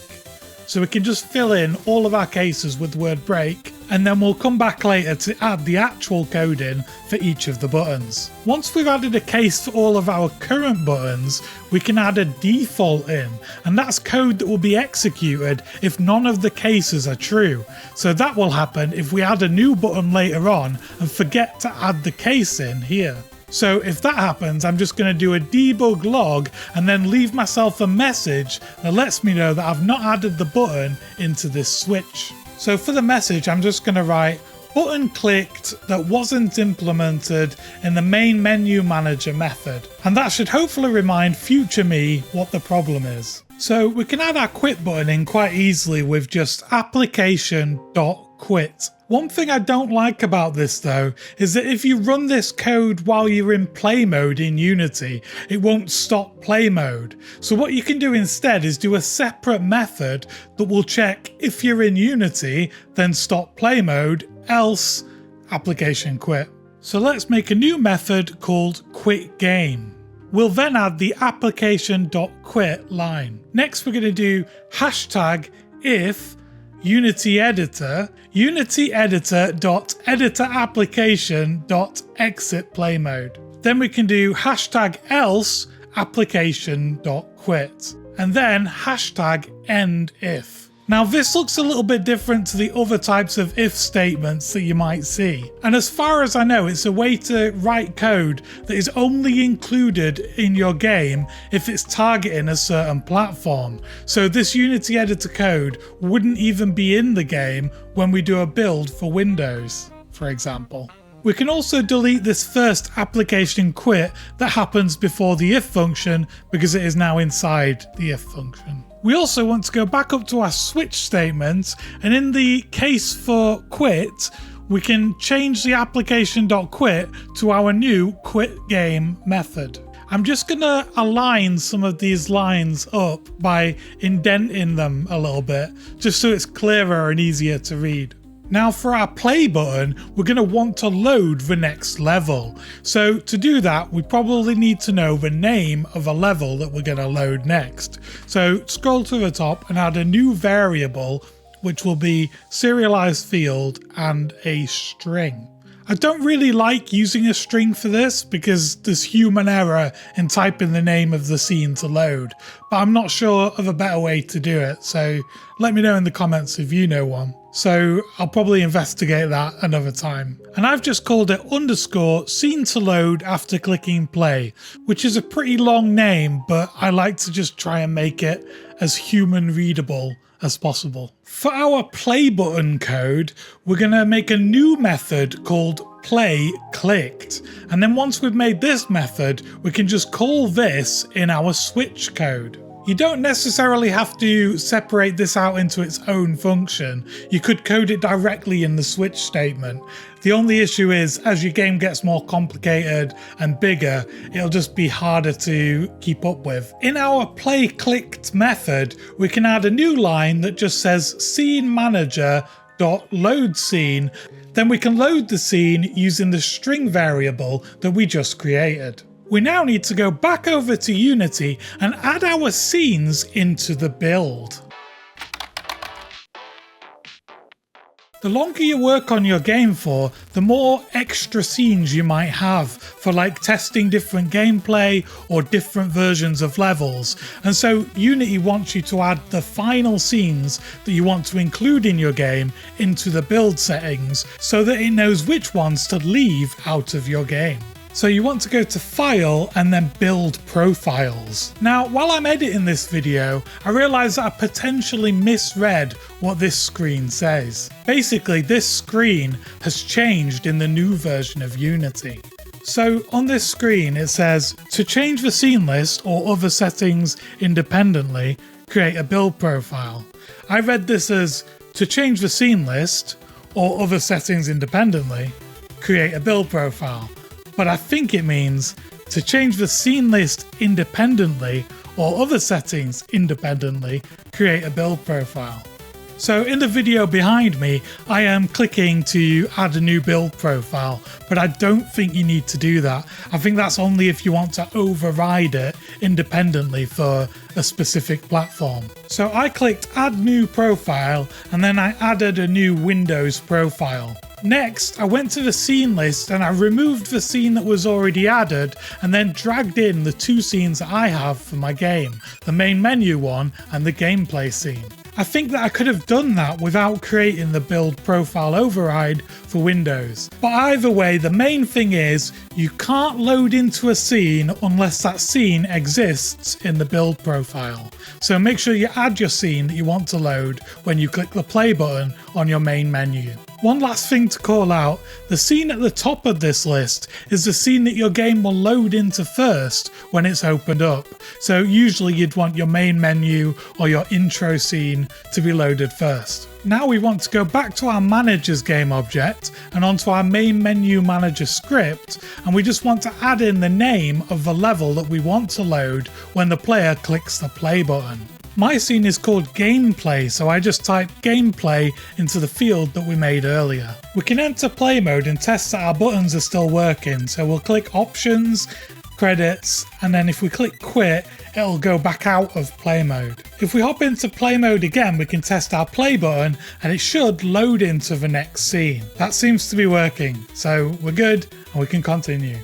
So we can just fill in all of our cases with the word break, and then we'll come back later to add the actual code in for each of the buttons. Once we've added a case for all of our current buttons, we can add a default in, and that's code that will be executed if none of the cases are true. So that will happen if we add a new button later on and forget to add the case in here. So if that happens, I'm just going to do a debug log and then leave myself a message that lets me know that I've not added the button into this switch. So for the message, I'm just going to write button clicked that wasn't implemented in the main menu manager method. And that should hopefully remind future me what the problem is. So we can add our quit button in quite easily with just application.quit. One thing I don't like about this though is that if you run this code while you're in play mode in Unity, it won't stop play mode. So what you can do instead is do a separate method that will check if you're in Unity, then stop play mode, else application quit. So let's make a new method called quit game. We'll then add the application.quit line. Next we're going to do hashtag if Unity editor application.exit play mode. Then we can do hashtag else application.quit and then hashtag end if. Now this looks a little bit different to the other types of if statements that you might see. And as far as I know, it's a way to write code that is only included in your game if it's targeting a certain platform. So this Unity editor code wouldn't even be in the game when we do a build for Windows, for example. We can also delete this first application quit that happens before the if function because it is now inside the if function. We also want to go back up to our switch statement, and in the case for quit, we can change the application.quit to our new quit game method. I'm just going to align some of these lines up by indenting them a little bit, just so it's clearer and easier to read. Now for our play button, we're going to want to load the next level. So to do that, we probably need to know the name of a level that we're going to load next. So scroll to the top and add a new variable, which will be serialized field and a string. I don't really like using a string for this because there's human error in typing the name of the scene to load, but I'm not sure of a better way to do it, so let me know in the comments if you know one. So I'll probably investigate that another time. And I've just called it _scene to load after clicking play, which is a pretty long name, but I like to just try and make it as human readable as possible. For our play button code, we're going to make a new method called play clicked. And then once we've made this method, we can just call this in our switch code. You don't necessarily have to separate this out into its own function. You could code it directly in the switch statement. The only issue is, as your game gets more complicated and bigger, it'll just be harder to keep up with. In our play clicked method, we can add a new line that just says scene manager .load scene. Then we can load the scene using the string variable that we just created. We now need to go back over to Unity and add our scenes into the build. The longer you work on your game for, the more extra scenes you might have for like testing different gameplay or different versions of levels. And so Unity wants you to add the final scenes that you want to include in your game into the build settings so that it knows which ones to leave out of your game. So you want to go to File and then Build Profiles. Now, while I'm editing this video, I realised that I potentially misread what this screen says. Basically, this screen has changed in the new version of Unity. So on this screen it says, to change the scene list or other settings independently, create a build profile. I read this as, to change the scene list or other settings independently, create a build profile. But I think it means to change the scene list independently or other settings independently, create a build profile. So in the video behind me, I am clicking to add a new build profile, but I don't think you need to do that. I think that's only if you want to override it independently for a specific platform. So I clicked add new profile and then I added a new Windows profile. Next, I went to the scene list and I removed the scene that was already added and then dragged in the two scenes that I have for my game, the main menu one and the gameplay scene. I think that I could have done that without creating the build profile override for Windows. But either way, the main thing is you can't load into a scene unless that scene exists in the build profile. So make sure you add your scene that you want to load when you click the play button on your main menu. One last thing to call out, the scene at the top of this list is the scene that your game will load into first when it's opened up. So usually you'd want your main menu or your intro scene to be loaded first. Now we want to go back to our manager's game object and onto our main menu manager script, and we just want to add in the name of the level that we want to load when the player clicks the play button. My scene is called gameplay, so I just type gameplay into the field that we made earlier. We can enter play mode and test that our buttons are still working, so we'll click options, credits, and then if we click quit, it'll go back out of play mode. If we hop into play mode again, we can test our play button and it should load into the next scene. That seems to be working, so we're good and we can continue.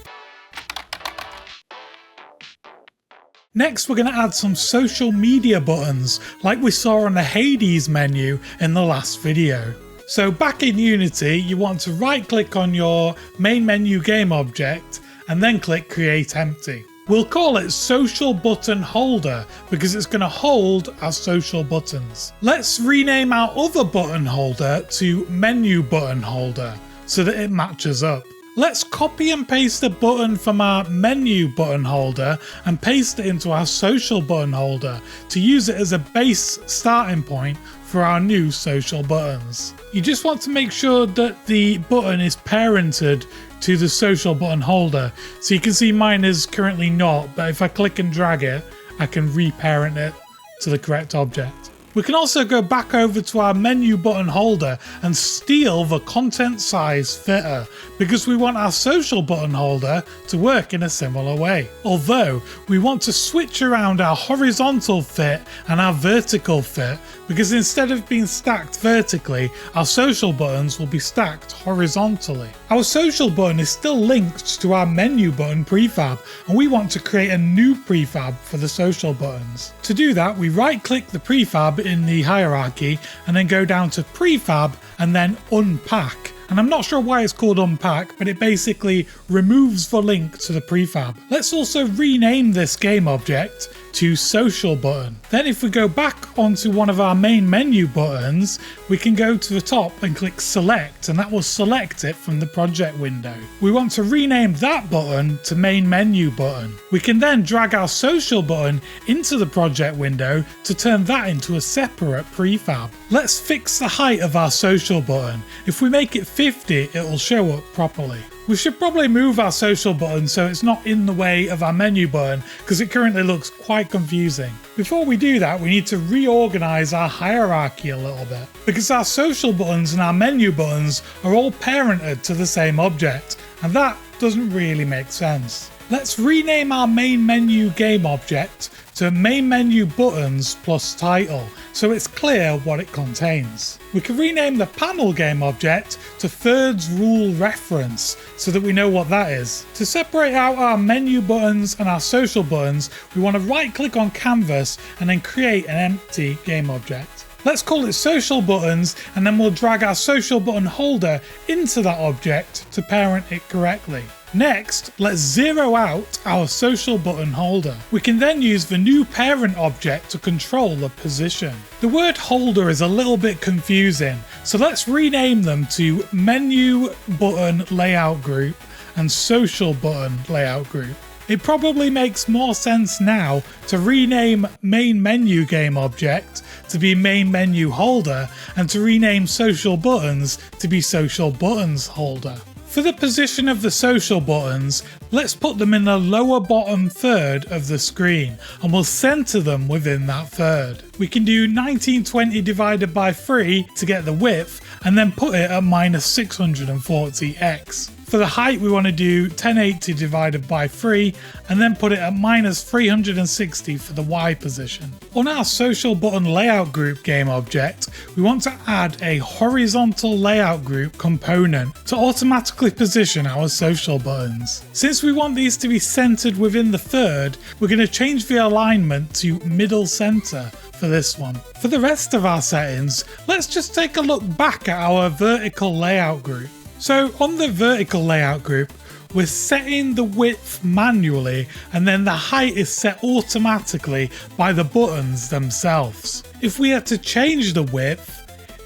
Next, we're going to add some social media buttons like we saw on the Hades menu in the last video. So back in Unity, you want to right click on your main menu game object and then click create empty. We'll call it social button holder because it's going to hold our social buttons. Let's rename our other button holder to menu button holder so that it matches up. Let's copy and paste the button from our menu button holder and paste it into our social button holder to use it as a base starting point for our new social buttons. You just want to make sure that the button is parented to the social button holder. So you can see mine is currently not, but if I click and drag it, I can reparent it to the correct object. We can also go back over to our menu button holder and steal the content size fitter because we want our social button holder to work in a similar way. Although we want to switch around our horizontal fit and our vertical fit because instead of being stacked vertically, our social buttons will be stacked horizontally. Our social button is still linked to our menu button prefab, and we want to create a new prefab for the social buttons. To do that, we right click the prefab in the hierarchy and then go down to prefab and then unpack. And I'm not sure why it's called unpack, but it basically removes the link to the prefab. Let's also rename this game object to social button. Then if we go back onto one of our main menu buttons, we can go to the top and click select, and that will select it from the project window. We want to rename that button to main menu button. We can then drag our social button into the project window to turn that into a separate prefab. Let's fix the height of our social button. If we make it 50, it will show up properly. We should probably move our social button so it's not in the way of our menu button because it currently looks quite confusing. Before we do that, we need to reorganize our hierarchy a little bit because our social buttons and our menu buttons are all parented to the same object, and that doesn't really make sense. Let's rename our main menu game object to main menu buttons plus title so it's clear what it contains. We can rename the panel game object to thirds rule reference so that we know what that is. To separate out our menu buttons and our social buttons, we want to right click on canvas and then create an empty game object. Let's call it social buttons, and then we'll drag our social button holder into that object to parent it correctly. Next, let's zero out our social button holder. We can then use the new parent object to control the position. The word holder is a little bit confusing, so let's rename them to menu button layout group and social button layout group. It probably makes more sense now to rename main menu game object to be main menu holder and to rename social buttons to be social buttons holder. For the position of the social buttons, let's put them in the lower bottom third of the screen and we'll center them within that third. We can do 1920 divided by 3 to get the width and then put it at -640x. For the height, we want to do 1080 divided by 3 and then put it at -360 for the Y position. On our social button layout group game object, we want to add a horizontal layout group component to automatically position our social buttons. Since we want these to be centered within the third, we're going to change the alignment to middle center for this one. For the rest of our settings, let's just take a look back at our vertical layout group. So on the vertical layout group, we're setting the width manually and then the height is set automatically by the buttons themselves. If we had to change the width,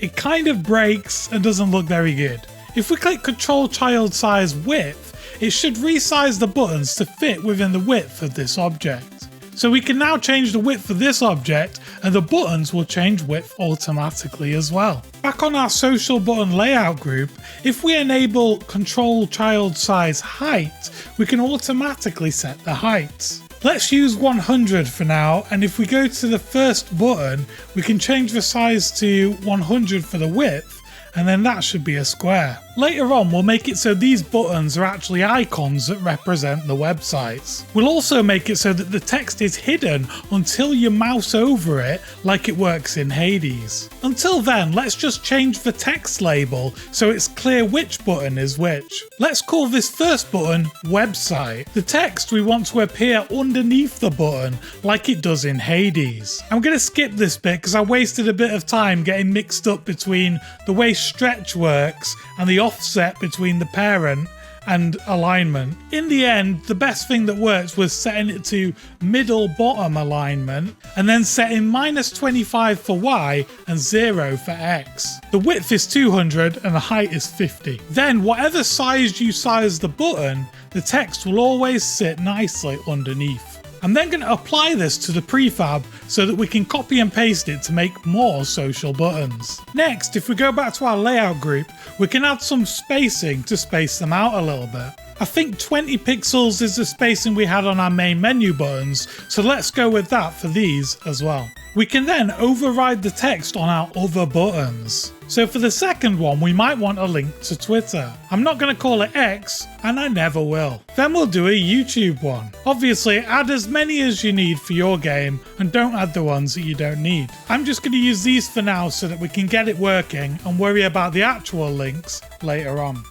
it kind of breaks and doesn't look very good. If we click Control Child Size Width, it should resize the buttons to fit within the width of this object. So we can now change the width of this object and the buttons will change width automatically as well. Back on our social button layout group, if we enable Control Child Size Height, we can automatically set the heights. Let's use 100 for now, and if we go to the first button, we can change the size to 100 for the width, and then that should be a square. Later on, we'll make it so these buttons are actually icons that represent the websites. We'll also make it so that the text is hidden until you mouse over it, like it works in Hades. Until then, let's just change the text label so it's clear which button is which. Let's call this first button Website. The text we want to appear underneath the button, like it does in Hades. I'm going to skip this bit because I wasted a bit of time getting mixed up between the way stretch works and the offset between the parent and alignment. In the end, the best thing that worked was setting it to middle bottom alignment and then setting -25 for Y and 0 for X. The width is 200 and the height is 50. Then whatever size you size the button, the text will always sit nicely underneath. I'm then going to apply this to the prefab so that we can copy and paste it to make more social buttons. Next, if we go back to our layout group, we can add some spacing to space them out a little bit. I think 20 pixels is the spacing we had on our main menu buttons, so let's go with that for these as well. We can then override the text on our other buttons. So for the second one, we might want a link to Twitter. I'm not going to call it X, and I never will. Then we'll do a YouTube one. Obviously, add as many as you need for your game, and don't add the ones that you don't need. I'm just going to use these for now so that we can get it working and worry about the actual links later on.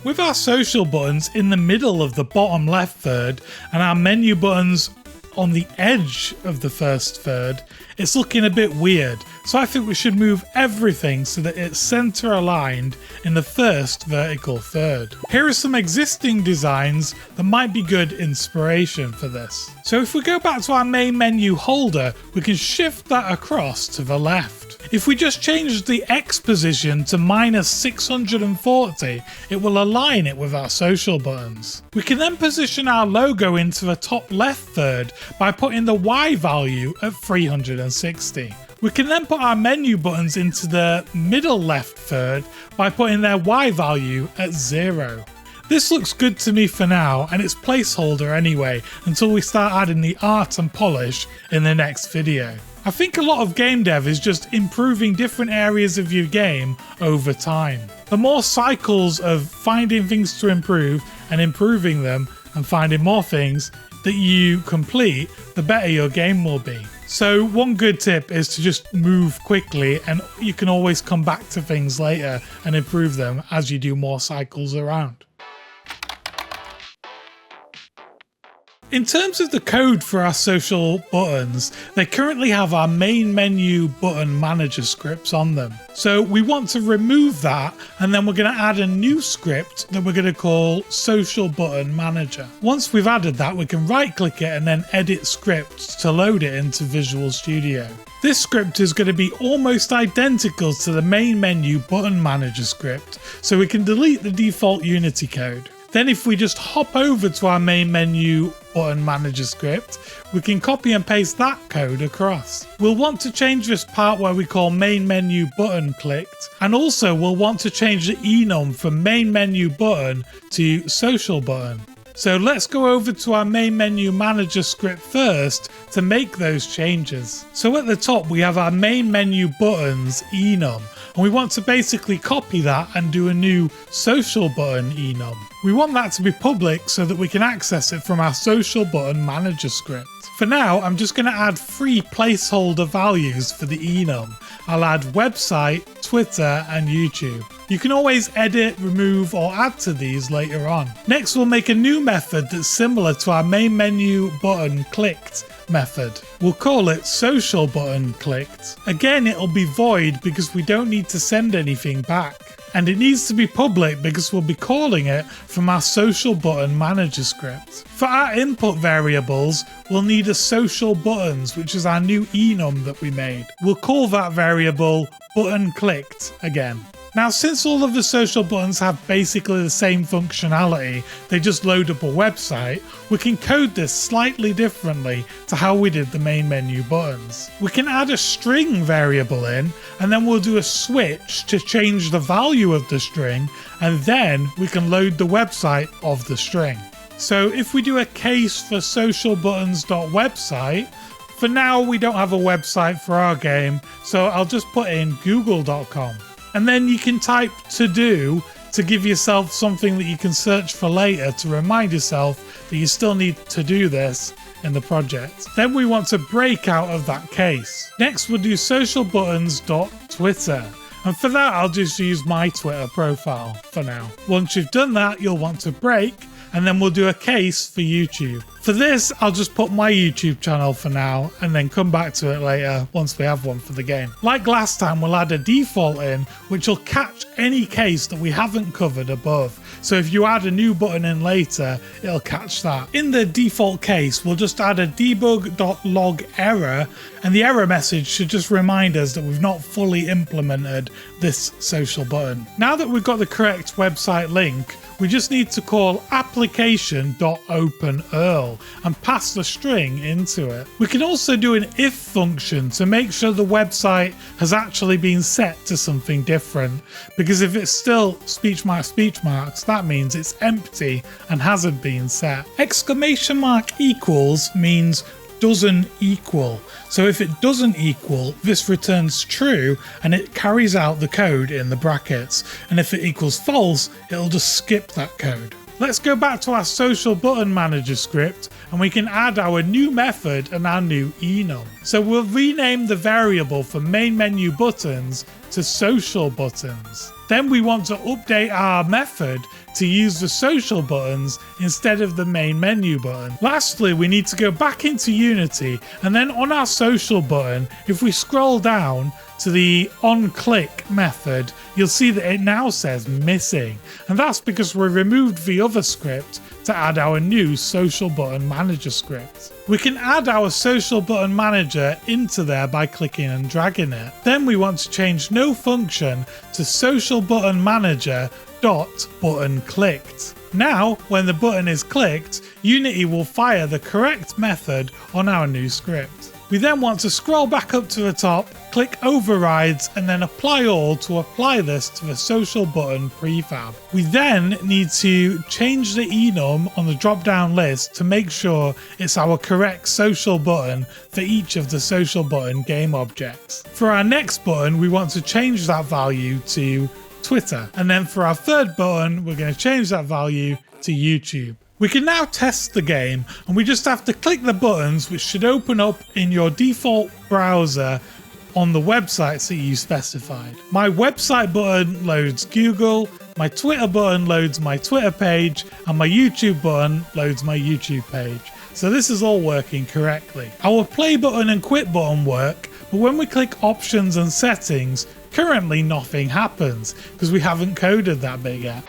With our social buttons in the middle of the bottom left third and our menu buttons on the edge of the first third, it's looking a bit weird. So I think we should move everything so that it's center aligned in the first vertical third. Here are some existing designs that might be good inspiration for this. So if we go back to our main menu holder, we can shift that across to the left. If we just change the X position to -640, it will align it with our social buttons. We can then position our logo into the top left third by putting the Y value at 360. We can then put our menu buttons into the middle left third by putting their Y value at 0. This looks good to me for now, and it's placeholder anyway, until we start adding the art and polish in the next video. I think a lot of game dev is just improving different areas of your game over time. The more cycles of finding things to improve and improving them and finding more things that you complete, the better your game will be. So one good tip is to just move quickly, and you can always come back to things later and improve them as you do more cycles around. In terms of the code for our social buttons, they currently have our main menu button manager scripts on them. So we want to remove that, and then we're going to add a new script that we're going to call social button manager. Once we've added that, we can right click it and then edit scripts to load it into Visual Studio. This script is going to be almost identical to the main menu button manager script, so we can delete the default Unity code. Then if we just hop over to our main menu button manager script, we can copy and paste that code across. We'll want to change this part where we call main menu button clicked, and also we'll want to change the enum from main menu button to social button. So let's go over to our main menu manager script first to make those changes. So at the top we have our main menu buttons enum, and we want to basically copy that and do a new social button enum. We want that to be public so that we can access it from our social button manager script. For now, I'm just going to add 3 placeholder values for the enum. I'll add website, Twitter, and YouTube. You can always edit, remove, or add to these later on. Next, we'll make a new method that's similar to our main menu button clicked method. We'll call it social button clicked. Again, it'll be void because we don't need to send anything back. And it needs to be public because we'll be calling it from our social button manager script. For our input variables, we'll need a social buttons, which is our new enum that we made. We'll call that variable button clicked again. Now, since all of the social buttons have basically the same functionality, they just load up a website, we can code this slightly differently to how we did the main menu buttons. We can add a string variable in, and then we'll do a switch to change the value of the string, and then we can load the website of the string. So if we do a case for socialbuttons.website, for now we don't have a website for our game, so I'll just put in google.com. And then you can type to do to give yourself something that you can search for later to remind yourself that you still need to do this in the project. Then we want to break out of that case. Next we'll do socialbuttons.twitter. And for that I'll just use my Twitter profile for now. Once you've done that, you'll want to break, and then we'll do a case for YouTube. For this, I'll just put my YouTube channel for now and then come back to it later once we have one for the game. Like last time, we'll add a default in which will catch any case that we haven't covered above. So if you add a new button in later, it'll catch that. In the default case, we'll just add a debug.log error, and the error message should just remind us that we've not fully implemented this social button. Now that we've got the correct website link, we just need to call application.openURL and pass the string into it. We can also do an if function to make sure the website has actually been set to something different, because if it's still speech marks, that means it's empty and hasn't been set. Exclamation mark equals means doesn't equal. So if it doesn't equal, this returns true and it carries out the code in the brackets. And if it equals false, it'll just skip that code. Let's go back to our social button manager script and we can add our new method and our new enum. So we'll rename the variable for main menu buttons to social buttons. Then we want to update our method to use the social buttons instead of the main menu button. Lastly, we need to go back into Unity, and then on our social button, if we scroll down to the onClick method, you'll see that it now says missing. And that's because we removed the other script to add our new social button manager script. We can add our social button manager into there by clicking and dragging it. Then we want to change no function to social button manager button clicked. Now, when the button is clicked, Unity will fire the correct method on our new script. We then want to scroll back up to the top, click overrides, and then apply all to apply this to the social button prefab. We then need to change the enum on the drop down list to make sure it's our correct social button for each of the social button game objects. For our next button, we want to change that value to Twitter. And then for our third button, we're going to change that value to YouTube. We can now test the game, and we just have to click the buttons, which should open up in your default browser on the websites that you specified. My website button loads Google, my Twitter button loads my Twitter page, and my YouTube button loads my YouTube page. So this is all working correctly. Our play button and quit button work, but when we click options and settings, currently nothing happens because we haven't coded that bit yet.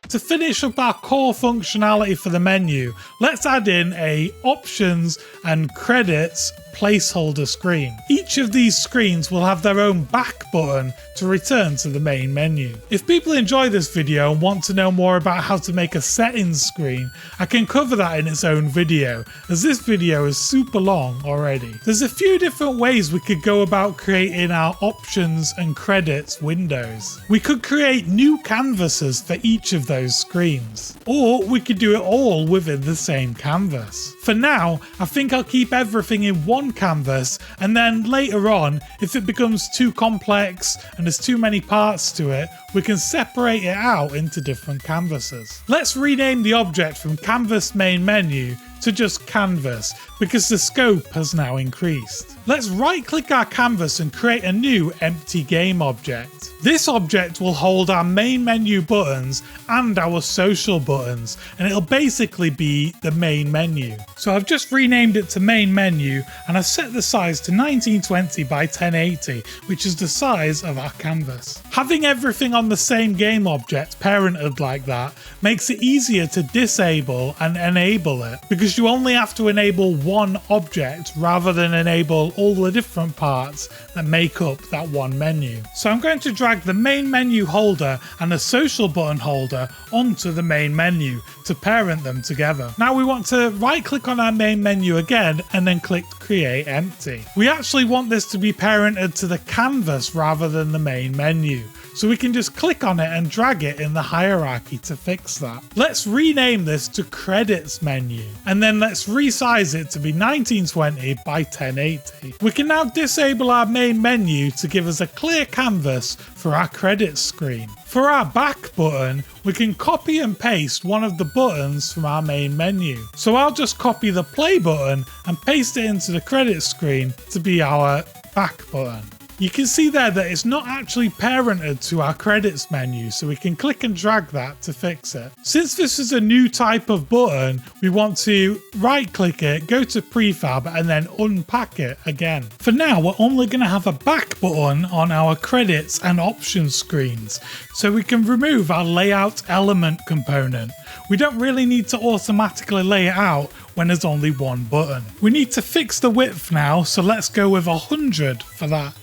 To finish up our core functionality for the menu, let's add in a options and credits placeholder screen. Each of these screens will have their own back button to return to the main menu. If people enjoy this video and want to know more about how to make a settings screen, I can cover that in its own video, as this video is super long already. There's a few different ways we could go about creating our options and credits windows. We could create new canvases for each of those screens, or we could do it all within the same canvas. For now, I think I'll keep everything in one canvas, and then later on, if it becomes too complex and there's too many parts to it, we can separate it out into different canvases. Let's rename the object from canvas main menu to just canvas, because the scope has now increased. Let's right click our canvas and create a new empty game object. This object will hold our main menu buttons and our social buttons, and it'll basically be the main menu. So I've just renamed it to main menu, and I've set the size to 1920 by 1080, which is the size of our canvas. Having everything on the same game object parented like that makes it easier to disable and enable it, because you only have to enable one object rather than enable all the different parts that make up that one menu. So I'm going to drag the main menu holder and the social button holder onto the main menu to parent them together. Now we want to right click on our main menu again and then click create empty. We actually want this to be parented to the canvas rather than the main menu, so we can just click on it and drag it in the hierarchy to fix that. Let's rename this to credits menu, and then let's resize it to be 1920 by 1080. We can now disable our main menu to give us a clear canvas for our credits screen. For our back button, we can copy and paste one of the buttons from our main menu. So I'll just copy the play button and paste it into the credits screen to be our back button. You can see there that it's not actually parented to our credits menu, so we can click and drag that to fix it. Since this is a new type of button, we want to right click it, go to prefab, and then unpack it again. For now, we're only going to have a back button on our credits and options screens, so we can remove our layout element component. We don't really need to automatically lay it out when there's only one button. We need to fix the width now, so let's go with 100 for that.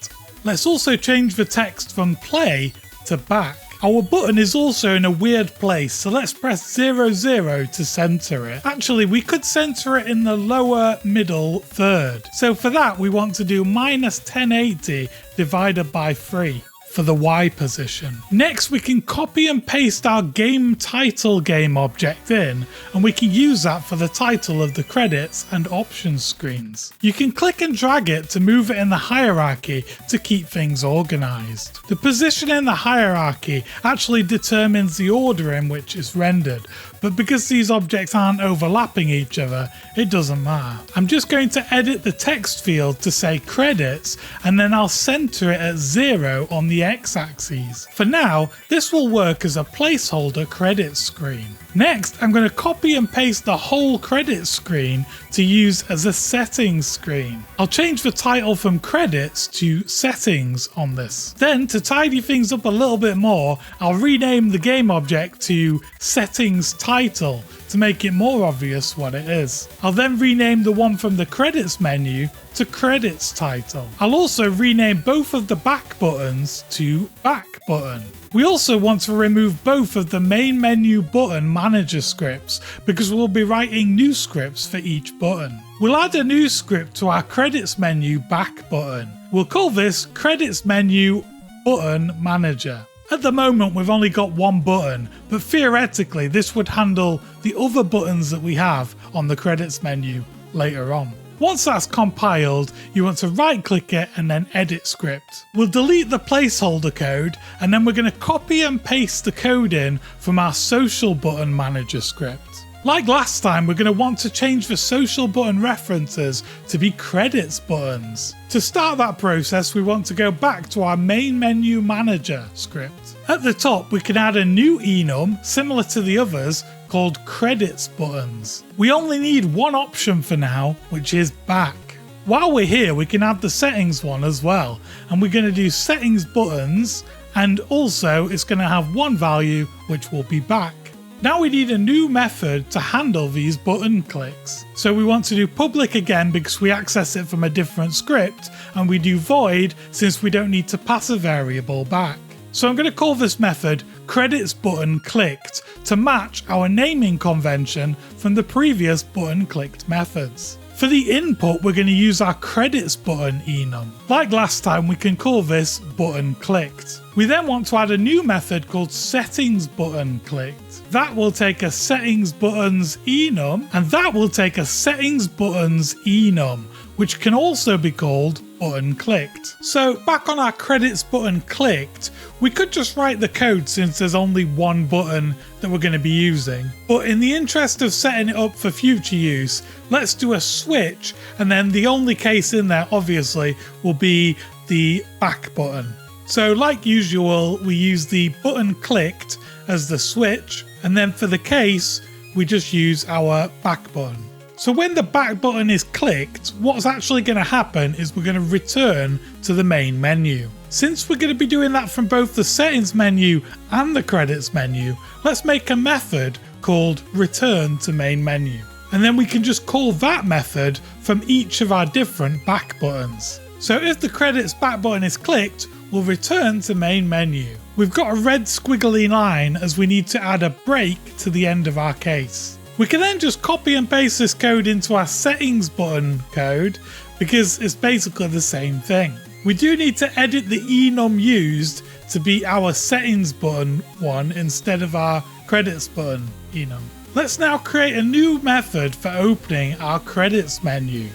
Let's also change the text from play to back. Our button is also in a weird place, so let's press 0, 0 to center it. Actually, we could center it in the lower middle third. So for that, we want to do minus 1080 divided by 3. For the Y position. Next, we can copy and paste our game title game object in, and we can use that for the title of the credits and options screens. You can click and drag it to move it in the hierarchy to keep things organized. The position in the hierarchy actually determines the order in which it's rendered, but because these objects aren't overlapping each other, it doesn't matter. I'm just going to edit the text field to say credits, and then I'll center it at 0 on the x-axis. For now, this will work as a placeholder credits screen. Next, I'm going to copy and paste the whole credits screen to use as a settings screen. I'll change the title from credits to settings on this. Then, to tidy things up a little bit more, I'll rename the game object to settings title to make it more obvious what it is. I'll then rename the one from the credits menu to credits title. I'll also rename both of the back buttons to back button. We also want to remove both of the main menu button manager scripts because we'll be writing new scripts for each button. We'll add a new script to our credits menu back button. We'll call this credits menu button manager. At the moment we've only got one button, but theoretically this would handle the other buttons that we have on the credits menu later on. Once that's compiled, you want to right click it and then edit script. We'll delete the placeholder code and then we're going to copy and paste the code in from our social button manager script. Like last time, we're going to want to change the social button references to be credits buttons. To start that process, we want to go back to our main menu manager script. At the top, we can add a new enum similar to the others called credits buttons. We only need one option for now, which is back. While we're here, we can add the settings one as well, and we're going to do settings buttons, and also it's going to have one value which will be back. Now we need a new method to handle these button clicks. So we want to do public again because we access it from a different script, and we do void since we don't need to pass a variable back. So I'm going to call this method credits button clicked to match our naming convention from the previous button clicked methods. For the input, we're going to use our credits button enum. Like last time, we can call this button clicked. We then want to add a new method called settings button clicked. That will take a settings buttons enum, and that will take a settings buttons enum, which can also be called button clicked. So back on our credits button clicked, we could just write the code since there's only one button that we're going to be using. But in the interest of setting it up for future use, let's do a switch, and then the only case in there obviously will be the back button. So like usual, we use the button clicked as the switch, and then for the case, we just use our back button. So when the back button is clicked, what's actually going to happen is we're going to return to the main menu. Since we're going to be doing that from both the settings menu and the credits menu, let's make a method called return to main menu. And then we can just call that method from each of our different back buttons. So if the credits back button is clicked, we'll return to main menu. We've got a red squiggly line as we need to add a break to the end of our case. We can then just copy and paste this code into our settings button code because it's basically the same thing. We do need to edit the enum used to be our settings button one instead of our credits button enum. Let's now create a new method for opening our credits menu,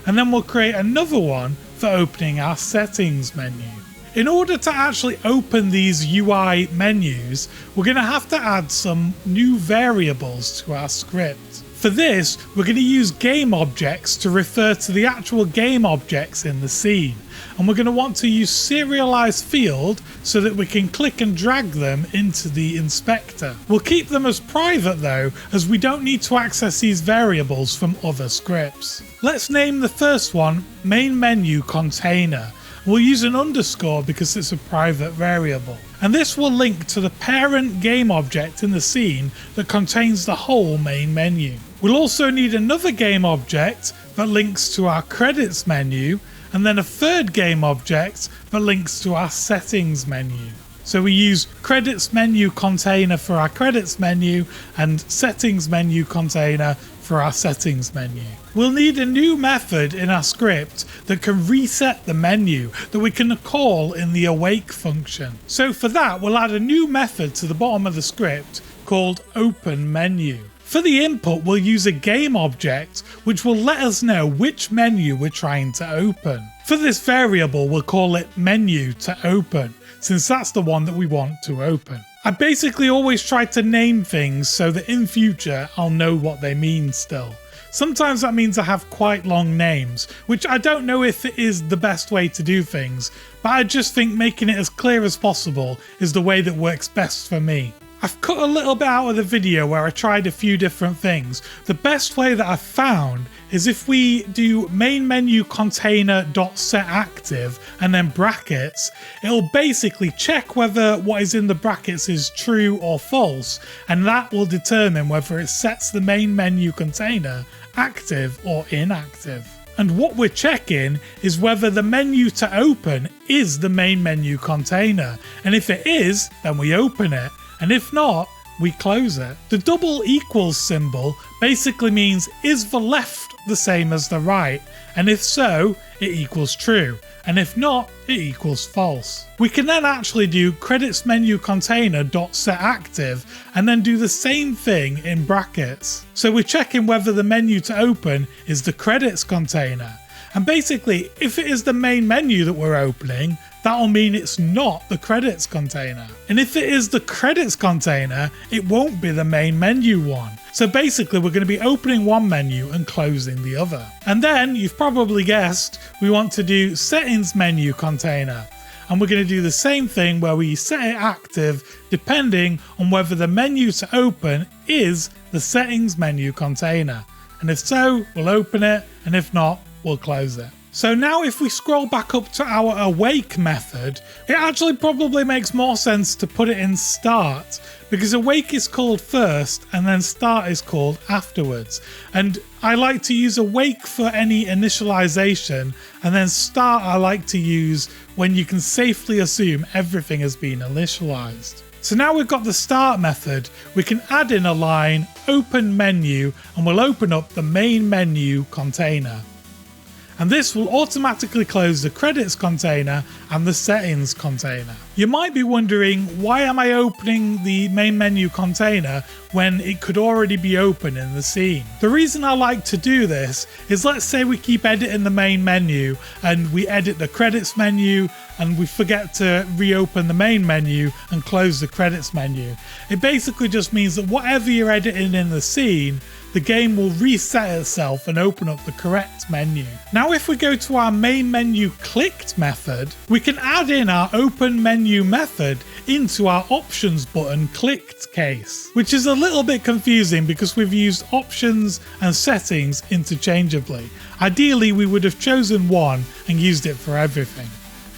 and then we'll create another one for opening our settings menu. In order to actually open these UI menus, we're going to have to add some new variables to our script. For this, we're going to use game objects to refer to the actual game objects in the scene, and we're going to want to use serialized field so that we can click and drag them into the inspector. We'll keep them as private though, as we don't need to access these variables from other scripts. Let's name the first one main menu container. We'll use an underscore because it's a private variable. And this will link to the parent game object in the scene that contains the whole main menu. We'll also need another game object that links to our credits menu, and then a third game object that links to our settings menu. So we use credits menu container for our credits menu and settings menu container for our settings menu. We'll need a new method in our script that can reset the menu that we can call in the awake function. So for that, we'll add a new method to the bottom of the script called open menu. For the input, we'll use a game object which will let us know which menu we're trying to open. For this variable, we'll call it menu to open, since that's the one that we want to open. I basically always try to name things so that in future I'll know what they mean still. Sometimes that means I have quite long names, which I don't know if it is the best way to do things, but I just think making it as clear as possible is the way that works best for me. I've cut a little bit out of the video where I tried a few different things. The best way that I've found is if we do main menu container dot set active and then brackets, it'll basically check whether what is in the brackets is true or false, and that will determine whether it sets the main menu container active or inactive. And what we're checking is whether the menu to open is the main menu container, and if it is, then we open it. And if not, we close it. The double equals symbol basically means is the left the same as the right, and if so, it equals true, and if not, it equals false. We can then actually do credits menu container dot set active and then do the same thing in brackets. So we're checking whether the menu to open is the credits container. And basically, if it is the main menu that we're opening, that'll mean it's not the credits container. And if it is the credits container, it won't be the main menu one. So basically, we're going to be opening one menu and closing the other. And then, you've probably guessed, we want to do settings menu container. And we're going to do the same thing where we set it active depending on whether the menu to open is the settings menu container. And if so, we'll open it, and if not, we'll close it. So now if we scroll back up to our awake method, it actually probably makes more sense to put it in start, because awake is called first and then start is called afterwards. And I like to use awake for any initialization, and then start I like to use when you can safely assume everything has been initialized. So now we've got the start method, we can add in a line open menu and we'll open up the main menu container. And this will automatically close the credits container and the settings container. You might be wondering, why am I opening the main menu container when it could already be open in the scene? The reason I like to do this is, let's say we keep editing the main menu and we edit the credits menu and we forget to reopen the main menu and close the credits menu. It basically just means that whatever you're editing in the scene, the game will reset itself and open up the correct menu. Now if we go to our main menu clicked method, we can add in our open menu method into our options button clicked case, which is a little bit confusing because we've used options and settings interchangeably. Ideally, we would have chosen one and used it for everything.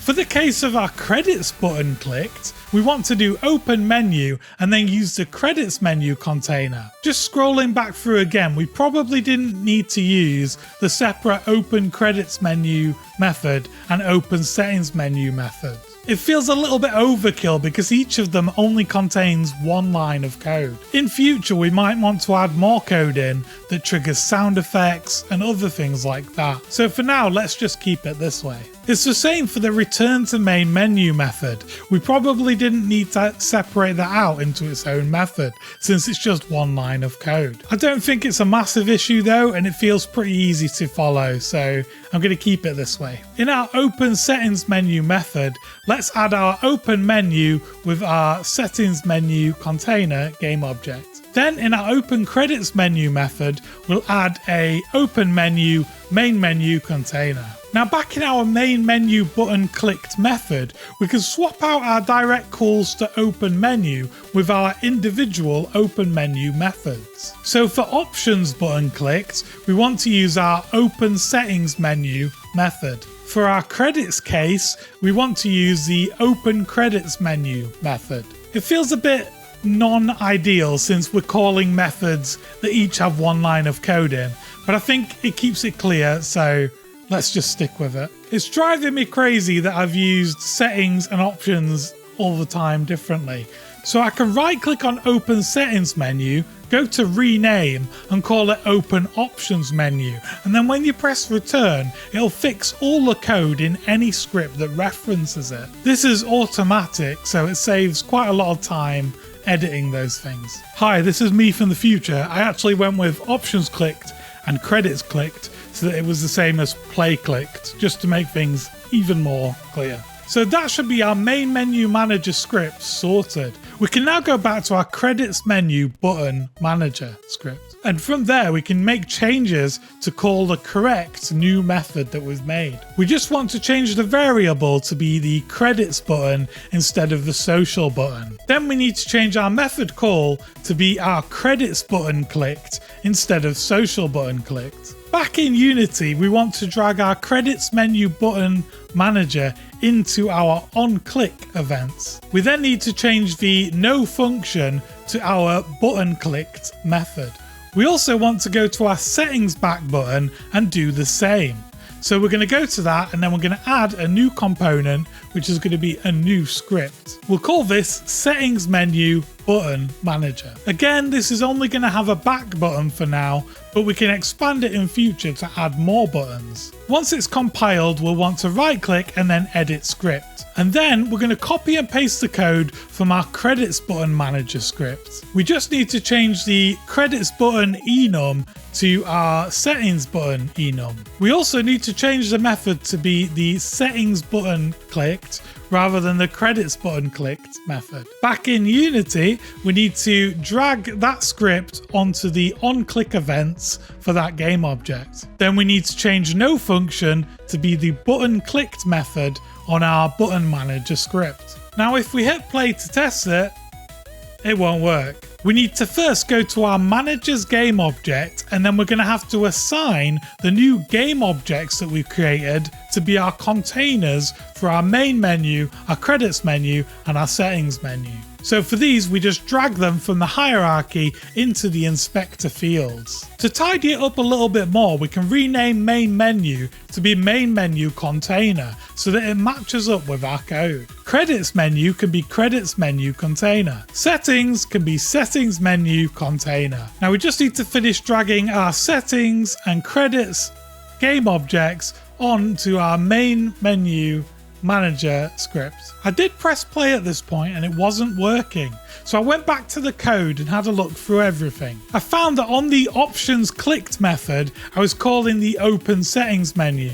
For the case of our credits button clicked, we want to do open menu and then use the credits menu container. Just scrolling back through again, we probably didn't need to use the separate open credits menu method and open settings menu method. It feels a little bit overkill because each of them only contains one line of code. In future, we might want to add more code in that triggers sound effects and other things like that. So for now, let's just keep it this way. It's the same for the return to main menu method. We probably didn't need to separate that out into its own method since it's just one line of code. I don't think it's a massive issue though, and it feels pretty easy to follow, so I'm going to keep it this way. In our open settings menu method, let's add our open menu with our settings menu container game object. Then in our open credits menu method, we'll add a open menu main menu container. Now back in our main menu button clicked method, we can swap out our direct calls to open menu with our individual open menu methods. So for options button clicked, we want to use our open settings menu method. For our credits case, we want to use the open credits menu method. It feels a bit non-ideal since we're calling methods that each have one line of code in, but I think it keeps it clear, so let's just stick with it. It's driving me crazy that I've used settings and options all the time differently. So I can right click on Open Settings menu, go to Rename and call it Open Options menu. And then when you press return, it'll fix all the code in any script that references it. This is automatic, so it saves quite a lot of time editing those things. Hi, this is me from the future. I actually went with options clicked and credits clicked so that it was the same as play clicked, just to make things even more clear. So that should be our main menu manager script sorted. We can now go back to our credits menu button manager script. And from there we can make changes to call the correct new method that we've made. We just want to change the variable to be the credits button instead of the social button. Then we need to change our method call to be our credits button clicked instead of social button clicked. Back in Unity, we want to drag our credits menu button manager into our onClick events. We then need to change the no function to our button clicked method. We also want to go to our settings back button and do the same. So we're going to go to that and then we're going to add a new component, which is going to be a new script. We'll call this settings menu button manager. Again, this is only going to have a back button for now, but we can expand it in future to add more buttons. Once it's compiled, we'll want to right click and then edit script. And then we're going to copy and paste the code from our credits button manager script. We just need to change the credits button enum to our settings button enum. We also need to change the method to be the settings button clicked rather than the credits button clicked method. Back in Unity, we need to drag that script onto the onClick events for that game object. Then we need to change no function to be the button clicked method on our button manager script. Now if we hit play to test it, it won't work. We need to first go to our manager's game object, and then we're going to have to assign the new game objects that we've created to be our containers for our main menu, our credits menu, and our settings menu. So for these, we just drag them from the hierarchy into the inspector fields. To tidy it up a little bit more, we can rename main menu to be main menu container so that it matches up with our code. Credits menu can be credits menu container. Settings can be settings menu container. Now we just need to finish dragging our settings and credits game objects onto our main menu manager script. I did press play at this point and it wasn't working, so I went back to the code and had a look through everything. I found that on the options clicked method I was calling the open settings menu,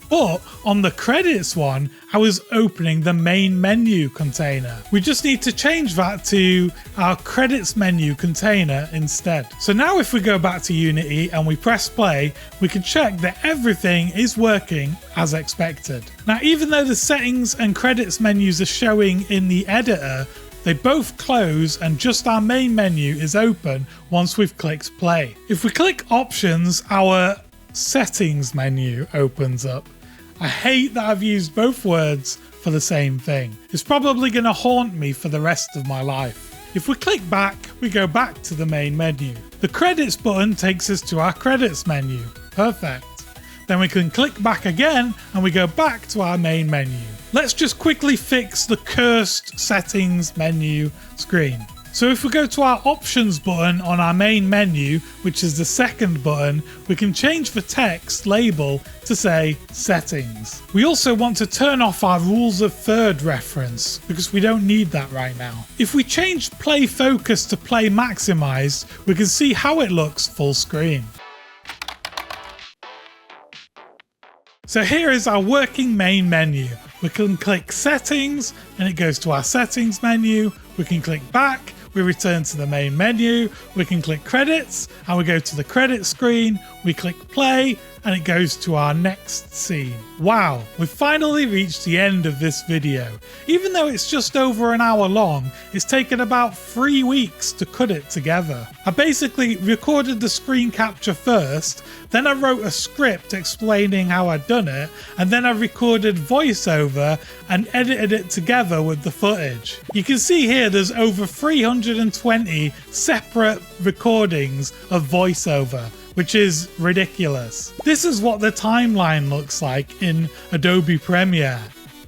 but on the credits one I was opening the main menu container. We just need to change that to our credits menu container instead. So now if we go back to Unity and we press play, we can check that everything is working as expected. Now even though the settings and credits menus are showing in the editor, they both close and just our main menu is open once we've clicked play. If we click options, our settings menu opens up. I hate that I've used both words for the same thing. It's probably going to haunt me for the rest of my life. If we click back, we go back to the main menu. The credits button takes us to our credits menu. Perfect. Then we can click back again and we go back to our main menu. Let's just quickly fix the cursed settings menu screen. So if we go to our options button on our main menu, which is the second button, we can change the text label to say settings. We also want to turn off our rules of third reference because we don't need that right now. If we change play focus to play maximized, we can see how it looks full screen. So here is our working main menu. We can click settings and it goes to our settings menu. We can click back, we return to the main menu. We can click credits and we go to the credits screen. We click play and it goes to our next scene. Wow, we've finally reached the end of this video. Even though it's just over an hour long, it's taken about 3 weeks to cut it together. I basically recorded the screen capture first, then I wrote a script explaining how I'd done it, and then I recorded voiceover and edited it together with the footage. You can see here there's over 320 separate recordings of voiceover, which is ridiculous. This is what the timeline looks like in Adobe Premiere.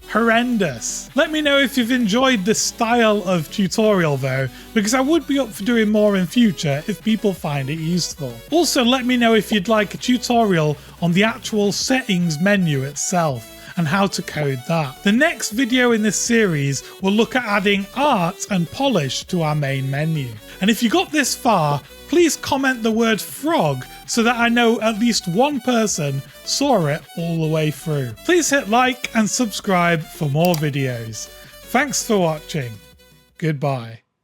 horrendous. Let me know if you've enjoyed this style of tutorial though, because I would be up for doing more in future if people find it useful. Also, let me know if you'd like a tutorial on the actual settings menu itself and how to code that. The next video in this series will look at adding art and polish to our main menu. And if you got this far, please comment the word frog so that I know at least one person saw it all the way through. Please hit like and subscribe for more videos. Thanks for watching. Goodbye.